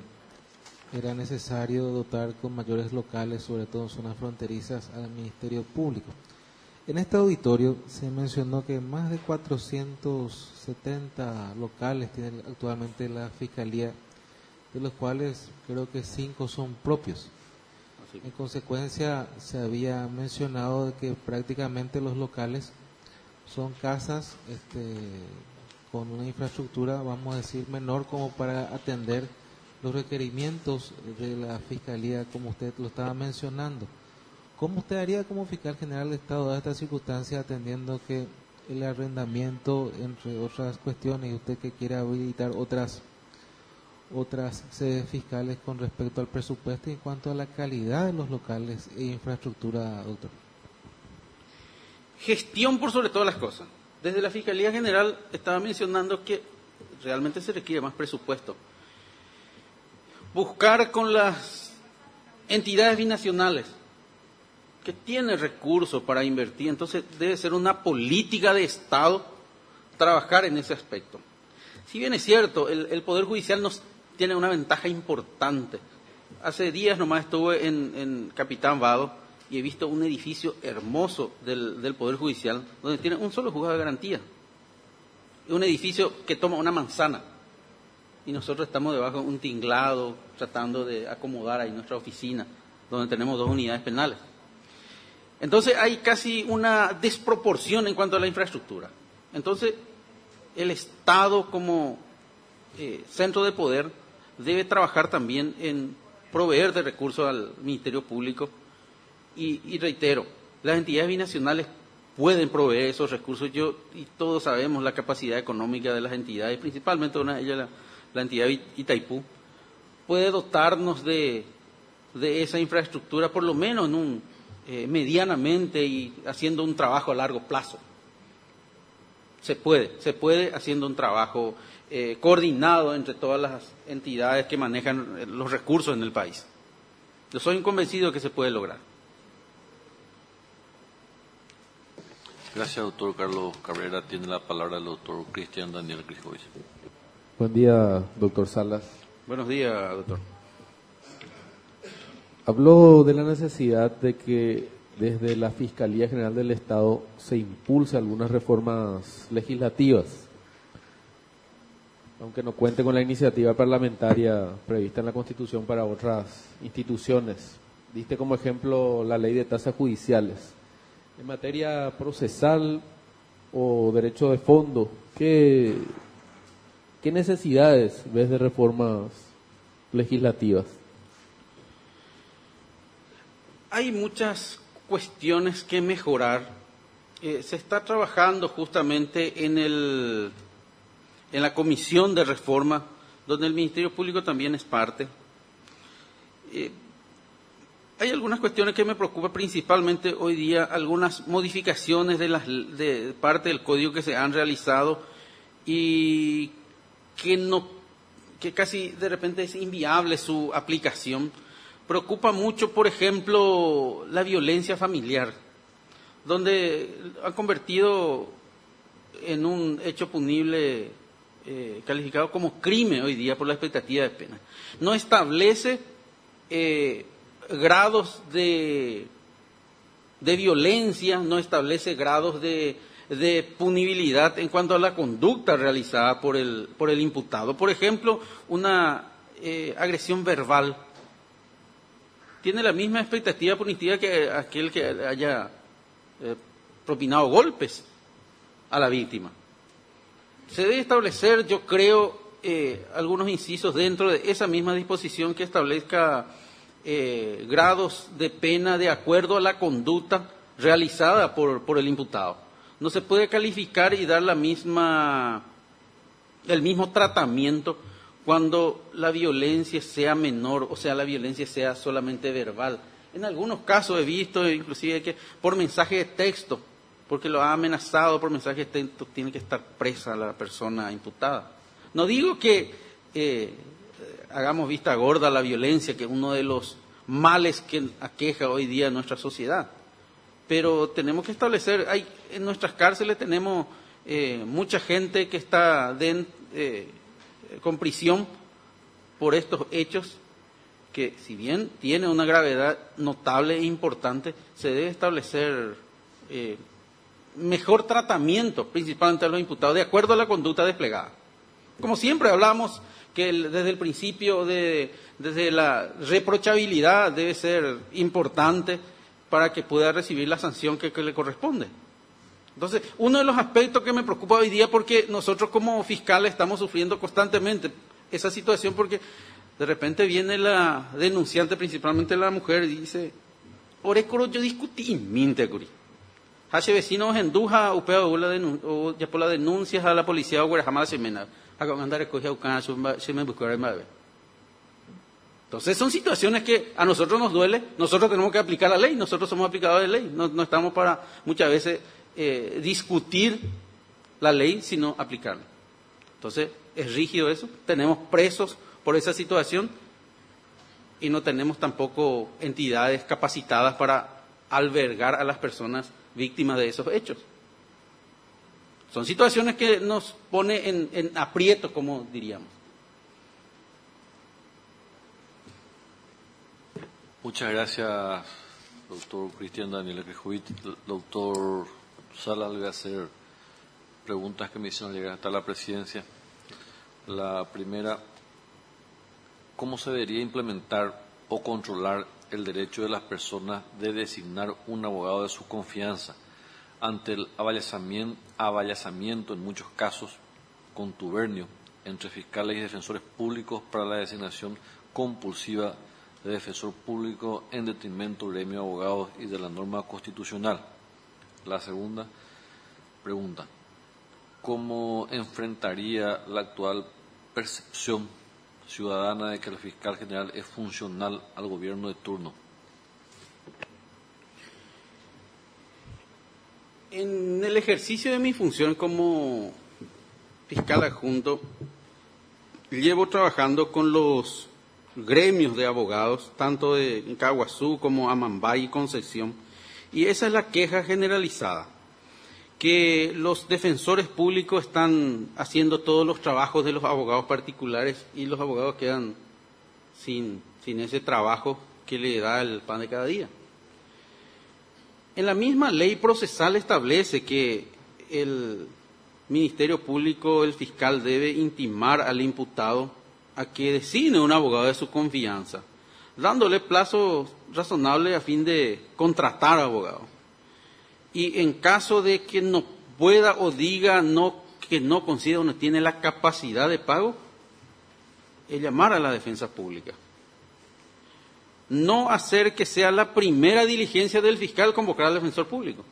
era necesario dotar con mayores locales, sobre todo en zonas fronterizas, al Ministerio Público. En este auditorio se mencionó que más de 470 locales tiene actualmente la Fiscalía, de los cuales creo que 5 son propios. En consecuencia, se había mencionado de que prácticamente los locales son casas con una infraestructura, vamos a decir, menor como para atender los requerimientos de la Fiscalía, como usted lo estaba mencionando. ¿Cómo usted haría como fiscal general del Estado de esta circunstancia, atendiendo que el arrendamiento, entre otras cuestiones, y usted que quiere habilitar otras sedes fiscales con respecto al presupuesto y en cuanto a la calidad de los locales e infraestructura, doctor? Gestión por sobre todas las cosas. Desde la Fiscalía General estaba mencionando que realmente se requiere más presupuesto. Buscar con las entidades binacionales que tienen recursos para invertir, entonces debe ser una política de Estado trabajar en ese aspecto. Si bien es cierto, el Poder Judicial nos tiene una ventaja importante. Hace días nomás estuve en Capitán Vado y he visto un edificio hermoso del Poder Judicial donde tiene un solo juzgado de garantía. Un edificio que toma una manzana y nosotros estamos debajo de un tinglado tratando de acomodar ahí nuestra oficina donde tenemos 2 unidades penales. Entonces hay casi una desproporción en cuanto a la infraestructura. Entonces el Estado como centro de poder debe trabajar también en proveer de recursos al Ministerio Público y reitero, las entidades binacionales pueden proveer esos recursos. Y todos sabemos la capacidad económica de las entidades, principalmente una de ellas la entidad Itaipú, puede dotarnos de esa infraestructura por lo menos en medianamente y haciendo un trabajo a largo plazo. Se puede haciendo un trabajo coordinado entre todas las entidades que manejan los recursos en el país. Yo soy convencido que se puede lograr. Gracias, doctor Carlos Cabrera. Tiene la palabra el doctor Cristian Daniel Criscovic. Buen día, doctor Salas. Buenos días, doctor. Habló de la necesidad de que desde la Fiscalía General del Estado se impulse algunas reformas legislativas, aunque no cuente con la iniciativa parlamentaria prevista en la Constitución para otras instituciones. Diste como ejemplo la ley de tasas judiciales. En materia procesal o derecho de fondo, ¿qué necesidades ves de reformas legislativas? Hay muchas cuestiones que mejorar. Se está trabajando justamente en la Comisión de Reforma, donde el Ministerio Público también es parte. Hay algunas cuestiones que me preocupan, principalmente hoy día, algunas modificaciones de parte del código que se han realizado y que casi de repente es inviable su aplicación. Preocupa mucho, por ejemplo, la violencia familiar, donde ha convertido en un hecho punible calificado como crimen hoy día por la expectativa de pena. No establece grados de violencia, no establece grados de punibilidad en cuanto a la conducta realizada por el imputado. Por ejemplo, una agresión verbal tiene la misma expectativa punitiva que aquel que haya propinado golpes a la víctima. Se debe establecer, yo creo, algunos incisos dentro de esa misma disposición que establezca grados de pena de acuerdo a la conducta realizada por el imputado. No se puede calificar y dar el mismo tratamiento cuando la violencia sea menor, o sea, la violencia sea solamente verbal. En algunos casos he visto, inclusive, que por mensaje de texto, porque lo ha amenazado por mensaje de texto, tiene que estar presa la persona imputada. No digo que hagamos vista gorda a la violencia, que es uno de los males que aqueja hoy día en nuestra sociedad, pero tenemos que establecer, en nuestras cárceles tenemos mucha gente que está con prisión por estos hechos, que si bien tiene una gravedad notable e importante, se debe establecer mejor tratamiento, principalmente a los imputados, de acuerdo a la conducta desplegada. Como siempre hablamos que desde el principio, desde la reprochabilidad debe ser importante para que pueda recibir la sanción que le corresponde. Entonces, uno de los aspectos que me preocupa hoy día, porque nosotros como fiscales estamos sufriendo constantemente esa situación, porque de repente viene la denunciante, principalmente la mujer, y dice, Orecoro, yo discutí, minte, curi. Hace vecinos en Duja, upea o ya por la denuncias a la policía, o jamás se mena. Andar recoge a Ucana, se me buscará más. Entonces son situaciones que a nosotros nos duele, nosotros tenemos que aplicar la ley, nosotros somos aplicadores de ley, no estamos para muchas veces discutir la ley, sino aplicarla. Entonces es rígido eso, tenemos presos por esa situación y no tenemos tampoco entidades capacitadas para albergar a las personas víctimas de esos hechos. Son situaciones que nos pone en aprieto, como diríamos. Muchas gracias, doctor Cristian Daniel Quejovic. Doctor Salas, le voy a hacer preguntas que me hicieron llegar hasta la presidencia. La primera, ¿cómo se debería implementar o controlar el derecho de las personas de designar un abogado de su confianza ante el avallazamiento, en muchos casos, contubernio entre fiscales y defensores públicos para la designación compulsiva de defensor público en detrimento del gremio de abogados y de la norma constitucional? La segunda pregunta, ¿cómo enfrentaría la actual percepción ciudadana de que el fiscal general es funcional al gobierno de turno? En el ejercicio de mi función como fiscal adjunto, llevo trabajando con los gremios de abogados, tanto de Caguazú como Amambay y Concepción, y esa es la queja generalizada, que los defensores públicos están haciendo todos los trabajos de los abogados particulares y los abogados quedan sin ese trabajo que le da el pan de cada día. En la misma ley procesal establece que el Ministerio Público, el fiscal, debe intimar al imputado a que designe un abogado de su confianza, dándole plazo razonable a fin de contratar abogado. Y en caso de que no pueda o diga que no considera o no tiene la capacidad de pago, llamar a la defensa pública. No hacer que sea la primera diligencia del fiscal convocar al defensor público.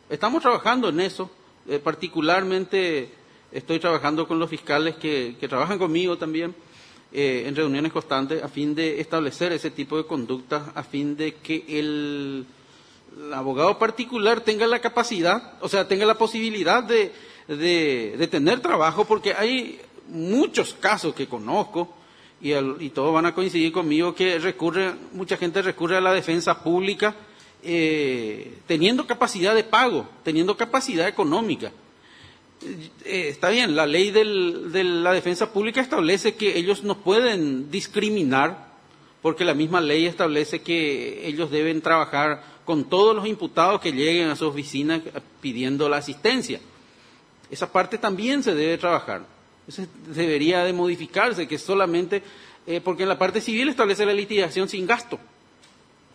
Estamos trabajando en eso, particularmente estoy trabajando con los fiscales que trabajan conmigo también, en reuniones constantes, a fin de establecer ese tipo de conductas, a fin de que el abogado particular tenga la capacidad, o sea, tenga la posibilidad de tener trabajo, porque hay muchos casos que conozco, y todos van a coincidir conmigo, que mucha gente recurre a la defensa pública teniendo capacidad de pago, teniendo capacidad económica. Está bien, la ley de la defensa pública establece que ellos no pueden discriminar, porque la misma ley establece que ellos deben trabajar con todos los imputados que lleguen a su oficina pidiendo la asistencia. Esa parte también se debe trabajar. Eso debería de modificarse, que solamente, porque en la parte civil establece la litigación sin gasto,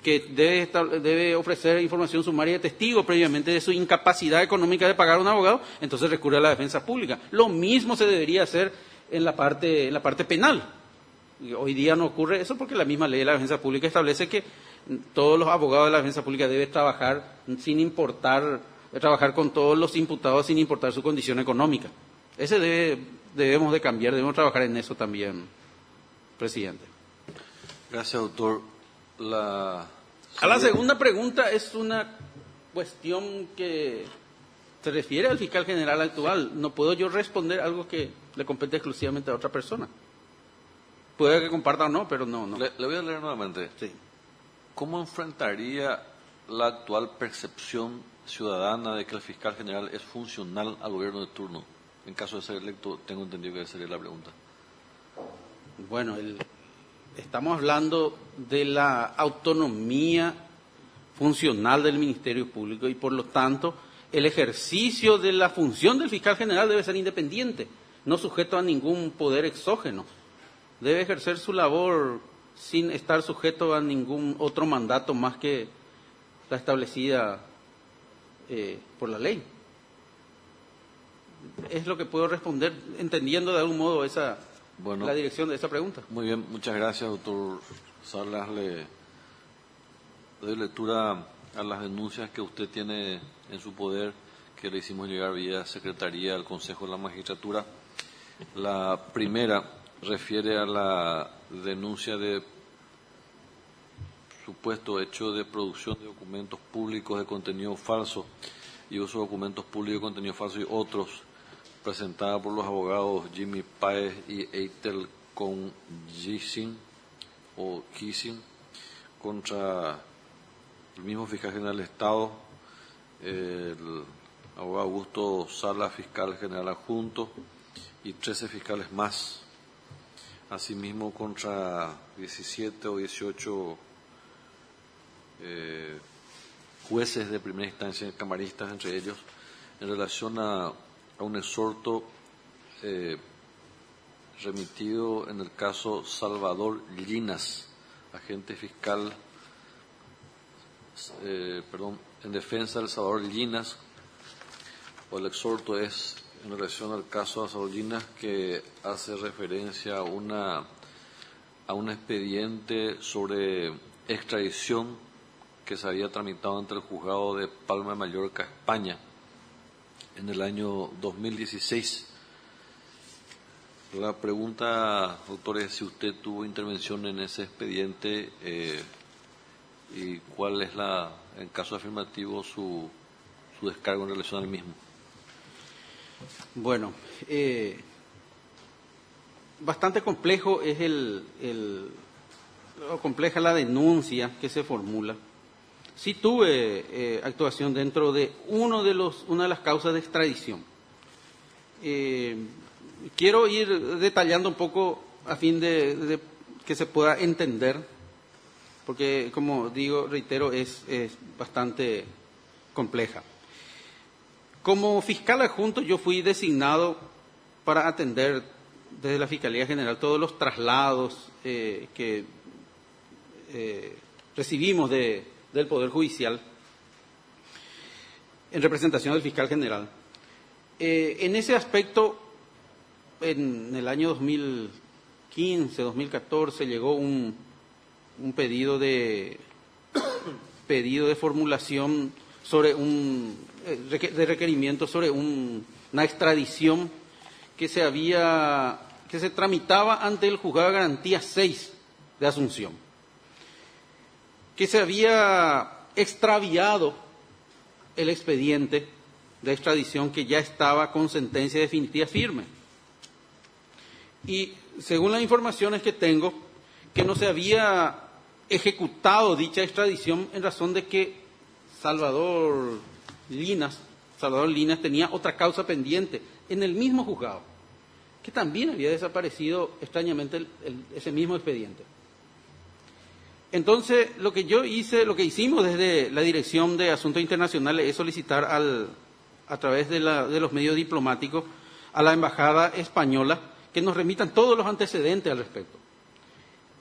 que debe ofrecer información sumaria de testigo previamente de su incapacidad económica de pagar a un abogado, entonces recurre a la defensa pública. Lo mismo se debería hacer en la parte penal. Hoy día no ocurre eso porque la misma ley de la defensa pública establece que todos los abogados de la defensa pública deben trabajar trabajar con todos los imputados sin importar su condición económica. Debemos de cambiar, debemos trabajar en eso también, presidente. Gracias, doctor. A la segunda pregunta es una cuestión que se refiere al fiscal general actual. No puedo yo responder algo que le compete exclusivamente a otra persona. Puede que comparta o no, pero no. Le voy a leer nuevamente. Sí. ¿Cómo enfrentaría la actual percepción ciudadana de que el fiscal general es funcional al gobierno de turno? En caso de ser electo, tengo entendido que esa sería la pregunta. Bueno, estamos hablando de la autonomía funcional del Ministerio Público y por lo tanto el ejercicio de la función del fiscal general debe ser independiente, no sujeto a ningún poder exógeno. Debe ejercer su labor sin estar sujeto a ningún otro mandato más que la establecida por la ley. Es lo que puedo responder, entendiendo de algún modo la dirección de esa pregunta. Muy bien, muchas gracias, doctor Salas. Le doy lectura a las denuncias que usted tiene en su poder, que le hicimos llegar vía Secretaría al Consejo de la Magistratura. La primera refiere a la denuncia de supuesto hecho de producción de documentos públicos de contenido falso y uso de documentos públicos de contenido falso y otros, presentada por los abogados Jimmy Páez y Eitel Kissing contra el mismo fiscal general del Estado, el abogado Augusto Salas, fiscal general adjunto, y 13 fiscales más. Asimismo, contra 17 o 18 jueces de primera instancia, camaristas entre ellos, en relación a un exhorto remitido en el caso Salvador Llinas, agente fiscal, en defensa del Salvador Llinas, o el exhorto es en relación al caso de Salvador Llinas, que hace referencia a un expediente sobre extradición que se había tramitado ante el juzgado de Palma de Mallorca, España, en el año 2016. La pregunta, doctor, es si usted tuvo intervención en ese expediente y cuál es, en caso afirmativo, su descargo en relación al mismo. Bueno, bastante complejo es compleja la denuncia que se formula. Sí tuve actuación dentro de una de las causas de extradición. Quiero ir detallando un poco a fin de que se pueda entender, porque, como digo, reitero, es bastante compleja. Como fiscal adjunto, yo fui designado para atender desde la Fiscalía General todos los traslados que recibimos del Poder Judicial en representación del fiscal general. En ese aspecto, en el año 2015, 2014, llegó un pedido de formulación sobre de requerimiento sobre una extradición que se tramitaba ante el Juzgado de Garantía 6 de Asunción, que se había extraviado el expediente de extradición que ya estaba con sentencia definitiva firme. Y según las informaciones que tengo, que no se había ejecutado dicha extradición en razón de que Salvador Llinas tenía otra causa pendiente en el mismo juzgado, que también había desaparecido extrañamente ese mismo expediente. Entonces, lo que hicimos desde la Dirección de Asuntos Internacionales es solicitar a través de los medios diplomáticos a la Embajada Española que nos remitan todos los antecedentes al respecto.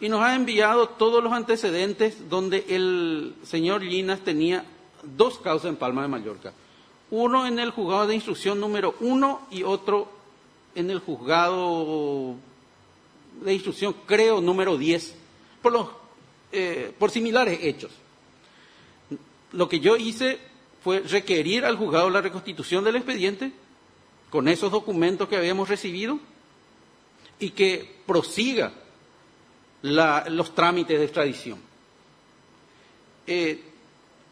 Y nos ha enviado todos los antecedentes donde el señor Llinas tenía dos causas en Palma de Mallorca. Uno en el juzgado de instrucción número 1 y otro en el juzgado de instrucción, creo, número 10, por similares hechos. Lo que yo hice fue requerir al juzgado la reconstitución del expediente con esos documentos que habíamos recibido y que prosiga los trámites de extradición.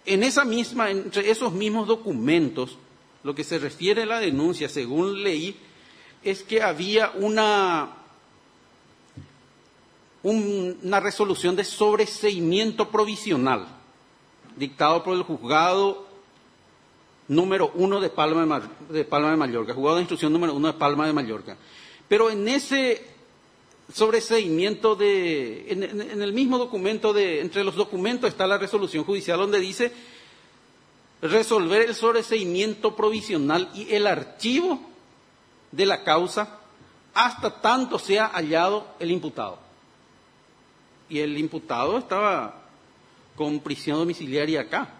Entre esos mismos documentos, lo que se refiere a la denuncia, según leí, es que había una resolución de sobreseimiento provisional dictado por el juzgado número 1 de Palma de Mallorca, juzgado de instrucción número 1 de Palma de Mallorca. Pero en ese sobreseimiento en el mismo documento, entre los documentos está la resolución judicial donde dice resolver el sobreseimiento provisional y el archivo de la causa hasta tanto sea hallado el imputado. Y el imputado estaba con prisión domiciliaria acá.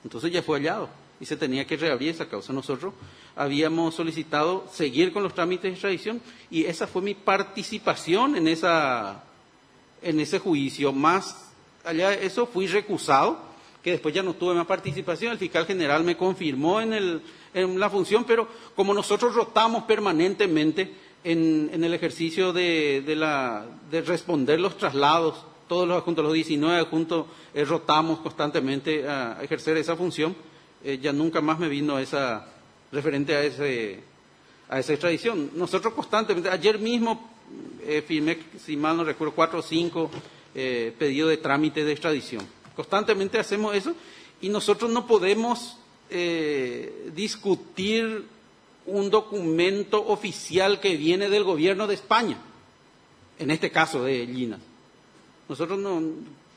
Entonces ya fue hallado y se tenía que reabrir esa causa. Nosotros habíamos solicitado seguir con los trámites de extradición y esa fue mi participación en ese juicio. Más allá de eso fui recusado, que después ya no tuve más participación. El fiscal general me confirmó en la función, pero como nosotros rotamos permanentemente en el ejercicio de responder los traslados, todos los adjuntos, los 19 adjuntos, rotamos constantemente a ejercer esa función, ya nunca más me vino referente a esa extradición. Nosotros constantemente, ayer mismo firmé, si mal no recuerdo, 4 o 5 pedidos de trámite de extradición. Constantemente hacemos eso y nosotros no podemos discutir un documento oficial que viene del gobierno de España, en este caso de Llinas. Nosotros no,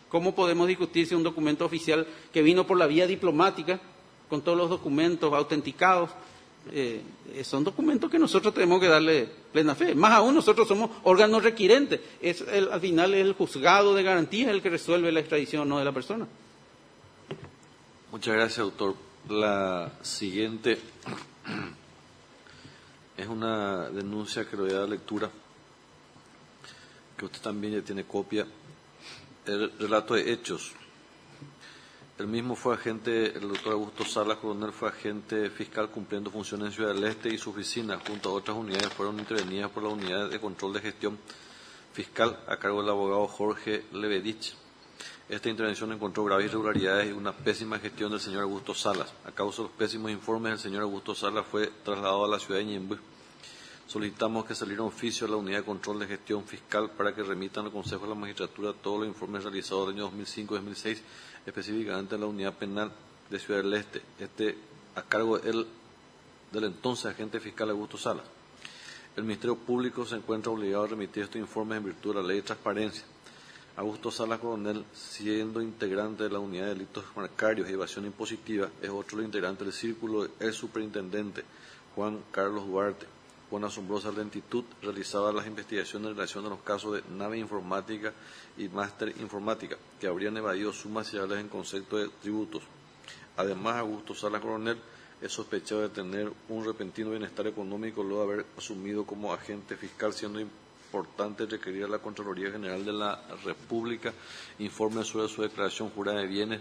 ¿cómo podemos discutir si un documento oficial que vino por la vía diplomática, con todos los documentos autenticados, son documentos que nosotros tenemos que darle plena fe? Más aún, nosotros somos órganos requirentes. Al final es el juzgado de garantía el que resuelve la extradición o no de la persona. Muchas gracias, doctor. La siguiente es una denuncia que le voy a dar lectura, que usted también ya tiene copia. El relato de hechos. El mismo fue agente, el doctor Augusto Salas Coronel fue agente fiscal cumpliendo funciones en Ciudad del Este y su oficina, junto a otras unidades, fueron intervenidas por la Unidad de Control de Gestión Fiscal a cargo del abogado Jorge Lebedich. Esta intervención encontró graves irregularidades y una pésima gestión del señor Augusto Salas. A causa de los pésimos informes, el señor Augusto Salas fue trasladado a la ciudad de Ñemby. Solicitamos que saliera un oficio a la Unidad de Control de Gestión Fiscal para que remitan al Consejo de la Magistratura todos los informes realizados del año 2005 y 2006, específicamente en la Unidad Penal de Ciudad del Este, a cargo del entonces agente fiscal Augusto Salas. El Ministerio Público se encuentra obligado a remitir estos informes en virtud de la Ley de Transparencia. Augusto Salas Coronel, siendo integrante de la Unidad de Delitos Bancarios y Evasión Impositiva, es otro de los integrantes del círculo del superintendente Juan Carlos Duarte. Con asombrosa lentitud realizaba las investigaciones en relación a los casos de nave informática y máster informática, que habrían evadido sumas reales en concepto de tributos. Además, Augusto Salas Coronel es sospechado de tener un repentino bienestar económico luego de haber asumido como agente fiscal, siendo importante requerir a la Contraloría General de la República informe sobre su declaración jurada de bienes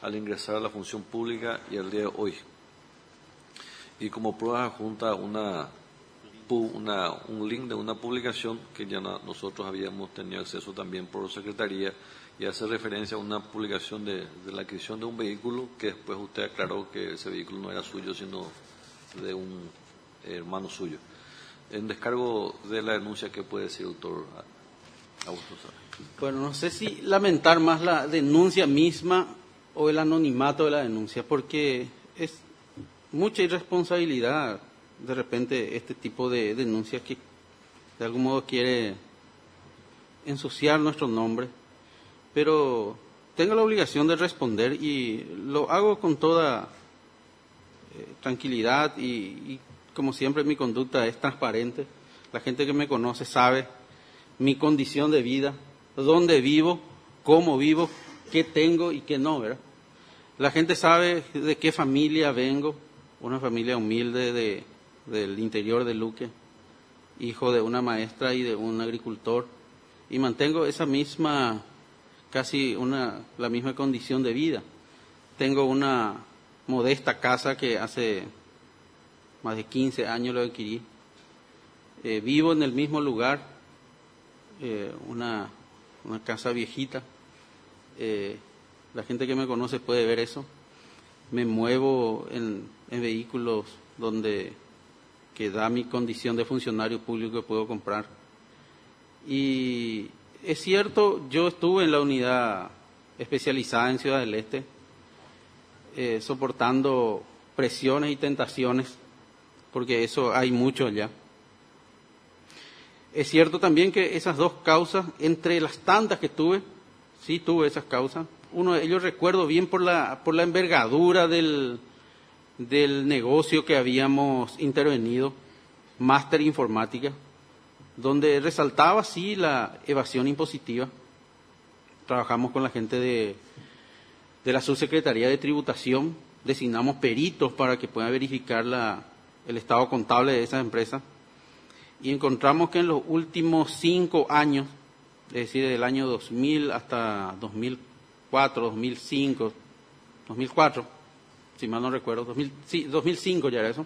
al ingresar a la función pública y al día de hoy. Y como prueba adjunta un link de una publicación que ya nosotros habíamos tenido acceso también por Secretaría, y hace referencia a una publicación de la adquisición de un vehículo que después usted aclaró que ese vehículo no era suyo sino de un hermano suyo. En descargo de la denuncia, ¿qué puede decir, doctor Augusto Salas? Bueno, no sé si lamentar más la denuncia misma o el anonimato de la denuncia, porque es mucha irresponsabilidad de repente este tipo de denuncias que de algún modo quiere ensuciar nuestro nombre, pero tengo la obligación de responder y lo hago con toda tranquilidad y como siempre mi conducta es transparente. La gente que me conoce sabe mi condición de vida, dónde vivo, cómo vivo, qué tengo y qué no, ¿verdad? La gente sabe de qué familia vengo, una familia humilde del interior de Luque, hijo de una maestra y de un agricultor, y mantengo esa misma, la misma condición de vida. Tengo una modesta casa que hace más de 15 años lo adquirí. Vivo en el mismo lugar, una casa viejita. La gente que me conoce puede ver eso. Me muevo en vehículos que da mi condición de funcionario público que puedo comprar. Y es cierto, yo estuve en la unidad especializada en Ciudad del Este, soportando presiones y tentaciones, porque eso hay mucho allá. Es cierto también que esas dos causas, entre las tantas que tuve, sí tuve esas causas, Uno de ellos recuerdo bien por la envergadura del negocio que habíamos intervenido, Máster Informática, donde resaltaba sí la evasión impositiva. Trabajamos con la gente de la Subsecretaría de Tributación, designamos peritos para que puedan verificar el estado contable de esas empresas y encontramos que en los últimos 5 años, es decir, del año 2000 hasta 2004, 2005, 2004, si mal no recuerdo, 2005 ya era eso,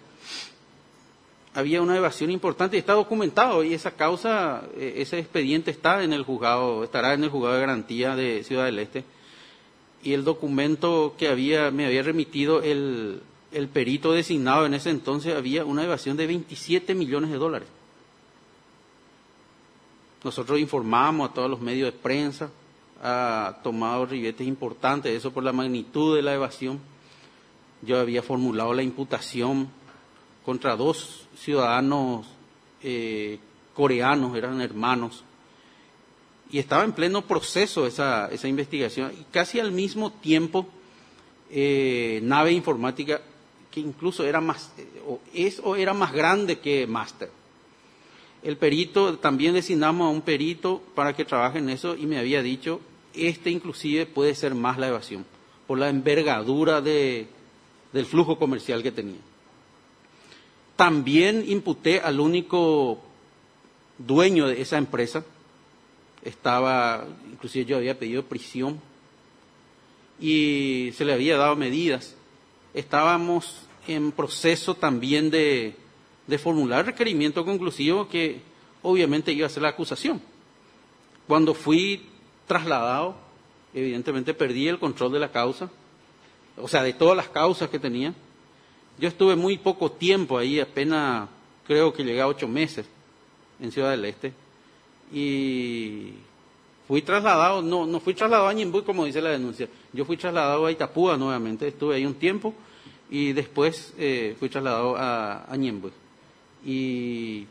había una evasión importante y está documentado, y esa causa, ese expediente está en el juzgado, estará en el juzgado de garantía de Ciudad del Este, y el documento que me había remitido el perito designado en ese entonces, había una evasión de $27 millones. Nosotros informamos a todos los medios de prensa, ha tomado ribetes importantes, eso por la magnitud de la evasión. Yo había formulado la imputación contra 2 ciudadanos coreanos, eran hermanos, y estaba en pleno proceso esa investigación. Y casi al mismo tiempo, Nave Informática, que incluso era más, era más grande que Máster. El perito, también designamos a un perito para que trabaje en eso y me había dicho, inclusive puede ser más la evasión, por la envergadura del flujo comercial que tenía. También imputé al único dueño de esa empresa, inclusive yo había pedido prisión y se le había dado medidas. Estábamos en proceso también de formular requerimiento conclusivo que obviamente iba a ser la acusación. Cuando fui trasladado, evidentemente perdí el control de la causa, o sea, de todas las causas que tenía. Yo estuve muy poco tiempo ahí, apenas creo que llegué a 8 meses en Ciudad del Este, y fui trasladado, no fui trasladado a Ñemby como dice la denuncia, yo fui trasladado a Itapúa nuevamente, estuve ahí un tiempo y después fui trasladado a Ñemby. Y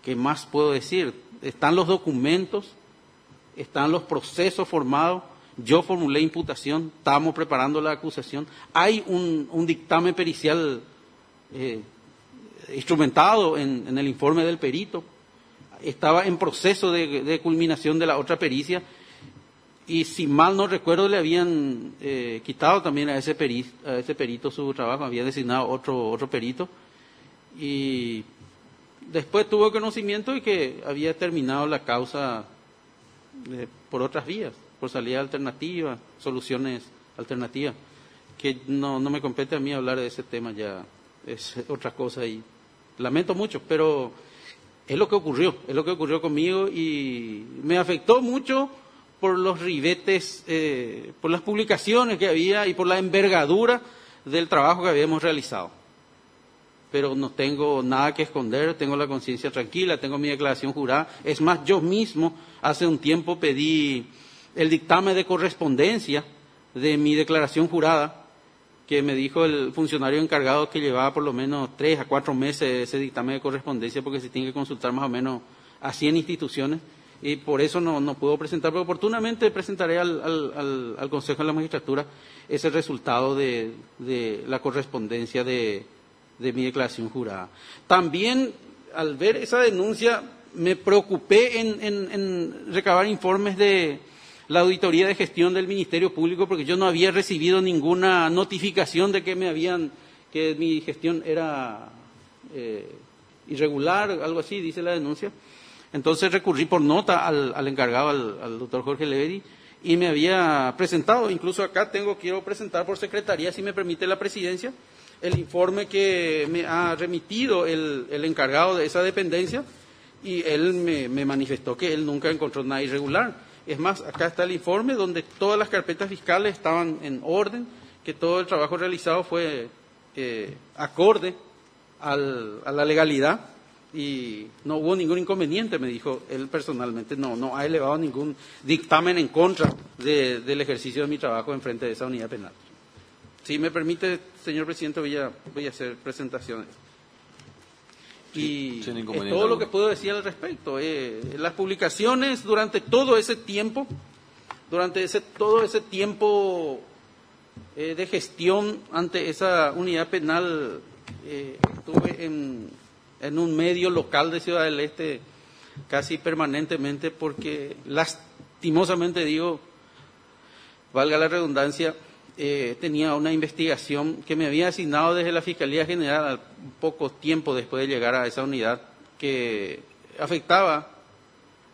¿qué más puedo decir? Están los documentos, están los procesos formados, yo formulé imputación, estamos preparando la acusación, hay un dictamen pericial instrumentado en el informe del perito, estaba en proceso de culminación de la otra pericia, y si mal no recuerdo le habían quitado también a ese perito su trabajo, había designado otro perito, y después tuvo conocimiento de que había terminado la causa por otras vías, por salida alternativa, soluciones alternativas, que no me compete a mí hablar de ese tema, ya es otra cosa y lamento mucho, pero es lo que ocurrió conmigo y me afectó mucho por los ribetes, por las publicaciones que había y por la envergadura del trabajo que habíamos realizado. Pero no tengo nada que esconder, tengo la conciencia tranquila, tengo mi declaración jurada. Es más, yo mismo hace un tiempo pedí el dictamen de correspondencia de mi declaración jurada, que me dijo el funcionario encargado que llevaba por lo menos 3 a 4 meses ese dictamen de correspondencia, porque se tiene que consultar más o menos a 100 instituciones, y por eso no puedo presentar, pero oportunamente presentaré al Consejo de la Magistratura ese resultado de la correspondencia de mi declaración jurada. También, al ver esa denuncia, me preocupé en recabar informes de la Auditoría de Gestión del Ministerio Público, porque yo no había recibido ninguna notificación de que que mi gestión era irregular, algo así, dice la denuncia. Entonces recurrí por nota al encargado, al doctor Jorge Leveri, y me había presentado, incluso acá quiero presentar por secretaría, si me permite la presidencia, el informe que me ha remitido el encargado de esa dependencia, y él me manifestó que él nunca encontró nada irregular. Es más, acá está el informe donde todas las carpetas fiscales estaban en orden, que todo el trabajo realizado fue acorde a la legalidad y no hubo ningún inconveniente, me dijo él personalmente, no ha elevado ningún dictamen en contra del ejercicio de mi trabajo en frente de esa unidad penal. Si me permite, señor presidente, voy a hacer presentaciones. Y es todo lo que puedo decir al respecto. Las publicaciones durante todo ese tiempo Durante todo ese tiempo de gestión ante esa unidad penal, estuve en un medio local de Ciudad del Este casi permanentemente porque lastimosamente digo, valga la redundancia, tenía una investigación que me había asignado desde la Fiscalía General al poco tiempo después de llegar a esa unidad que afectaba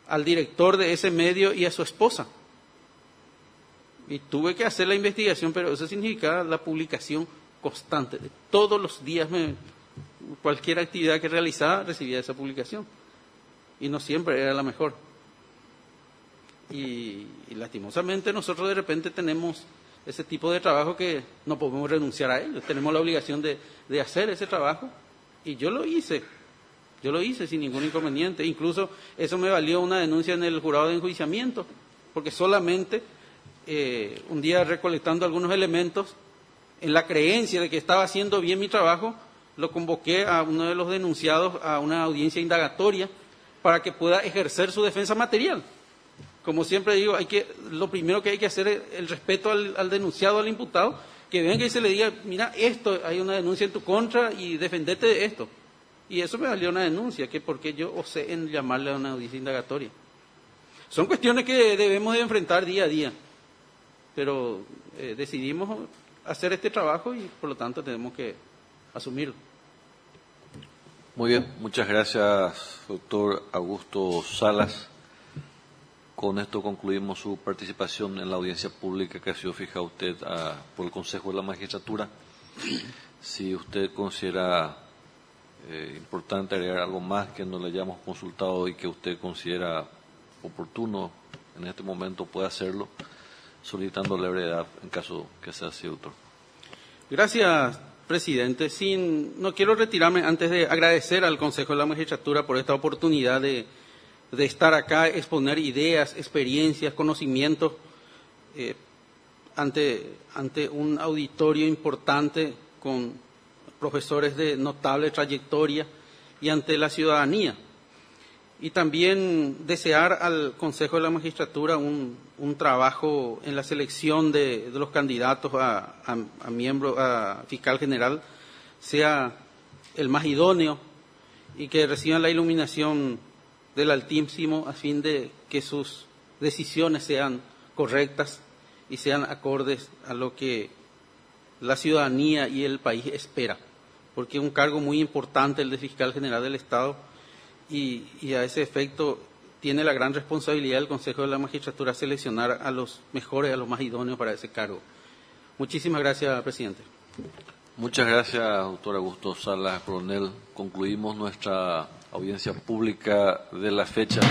al director de ese medio y a su esposa. Y tuve que hacer la investigación, pero eso significaba la publicación constante. Todos los días, cualquier actividad que realizaba, recibía esa publicación. Y no siempre era la mejor. Y lastimosamente nosotros de repente tenemos ese tipo de trabajo que no podemos renunciar a ello. Tenemos la obligación de hacer ese trabajo. Y yo lo hice sin ningún inconveniente. Incluso eso me valió una denuncia en el jurado de enjuiciamiento, porque solamente un día recolectando algunos elementos, en la creencia de que estaba haciendo bien mi trabajo, lo convoqué a uno de los denunciados a una audiencia indagatoria para que pueda ejercer su defensa material. Como siempre digo, lo primero que hay que hacer es el respeto al denunciado, al imputado, que venga y se le diga, mira, hay una denuncia en tu contra y defendete de esto. Y eso me valió una denuncia, que porque yo osé en llamarle a una audiencia indagatoria. Son cuestiones que debemos de enfrentar día a día, pero decidimos hacer este trabajo y por lo tanto tenemos que asumirlo. Muy bien, muchas gracias, doctor Augusto Salas. Con esto concluimos su participación en la audiencia pública que ha sido fijada usted por el Consejo de la Magistratura. Si usted considera importante agregar algo más que no le hayamos consultado y que usted considera oportuno en este momento, puede hacerlo, solicitando la brevedad en caso que sea así, doctor. Gracias, presidente. No quiero retirarme antes de agradecer al Consejo de la Magistratura por esta oportunidad de estar acá, exponer ideas, experiencias, conocimientos ante un auditorio importante con profesores de notable trayectoria y ante la ciudadanía. Y también desear al Consejo de la Magistratura un trabajo en la selección de los candidatos a miembro, a fiscal general, sea el más idóneo y que reciban la iluminación del Altísimo a fin de que sus decisiones sean correctas y sean acordes a lo que la ciudadanía y el país espera, porque es un cargo muy importante el de fiscal general del Estado y a ese efecto tiene la gran responsabilidad del Consejo de la Magistratura seleccionar a los mejores, a los más idóneos para ese cargo. Muchísimas gracias, presidente. Muchas gracias, doctor Augusto Salas Coronel. Concluimos nuestra audiencia pública de la fecha.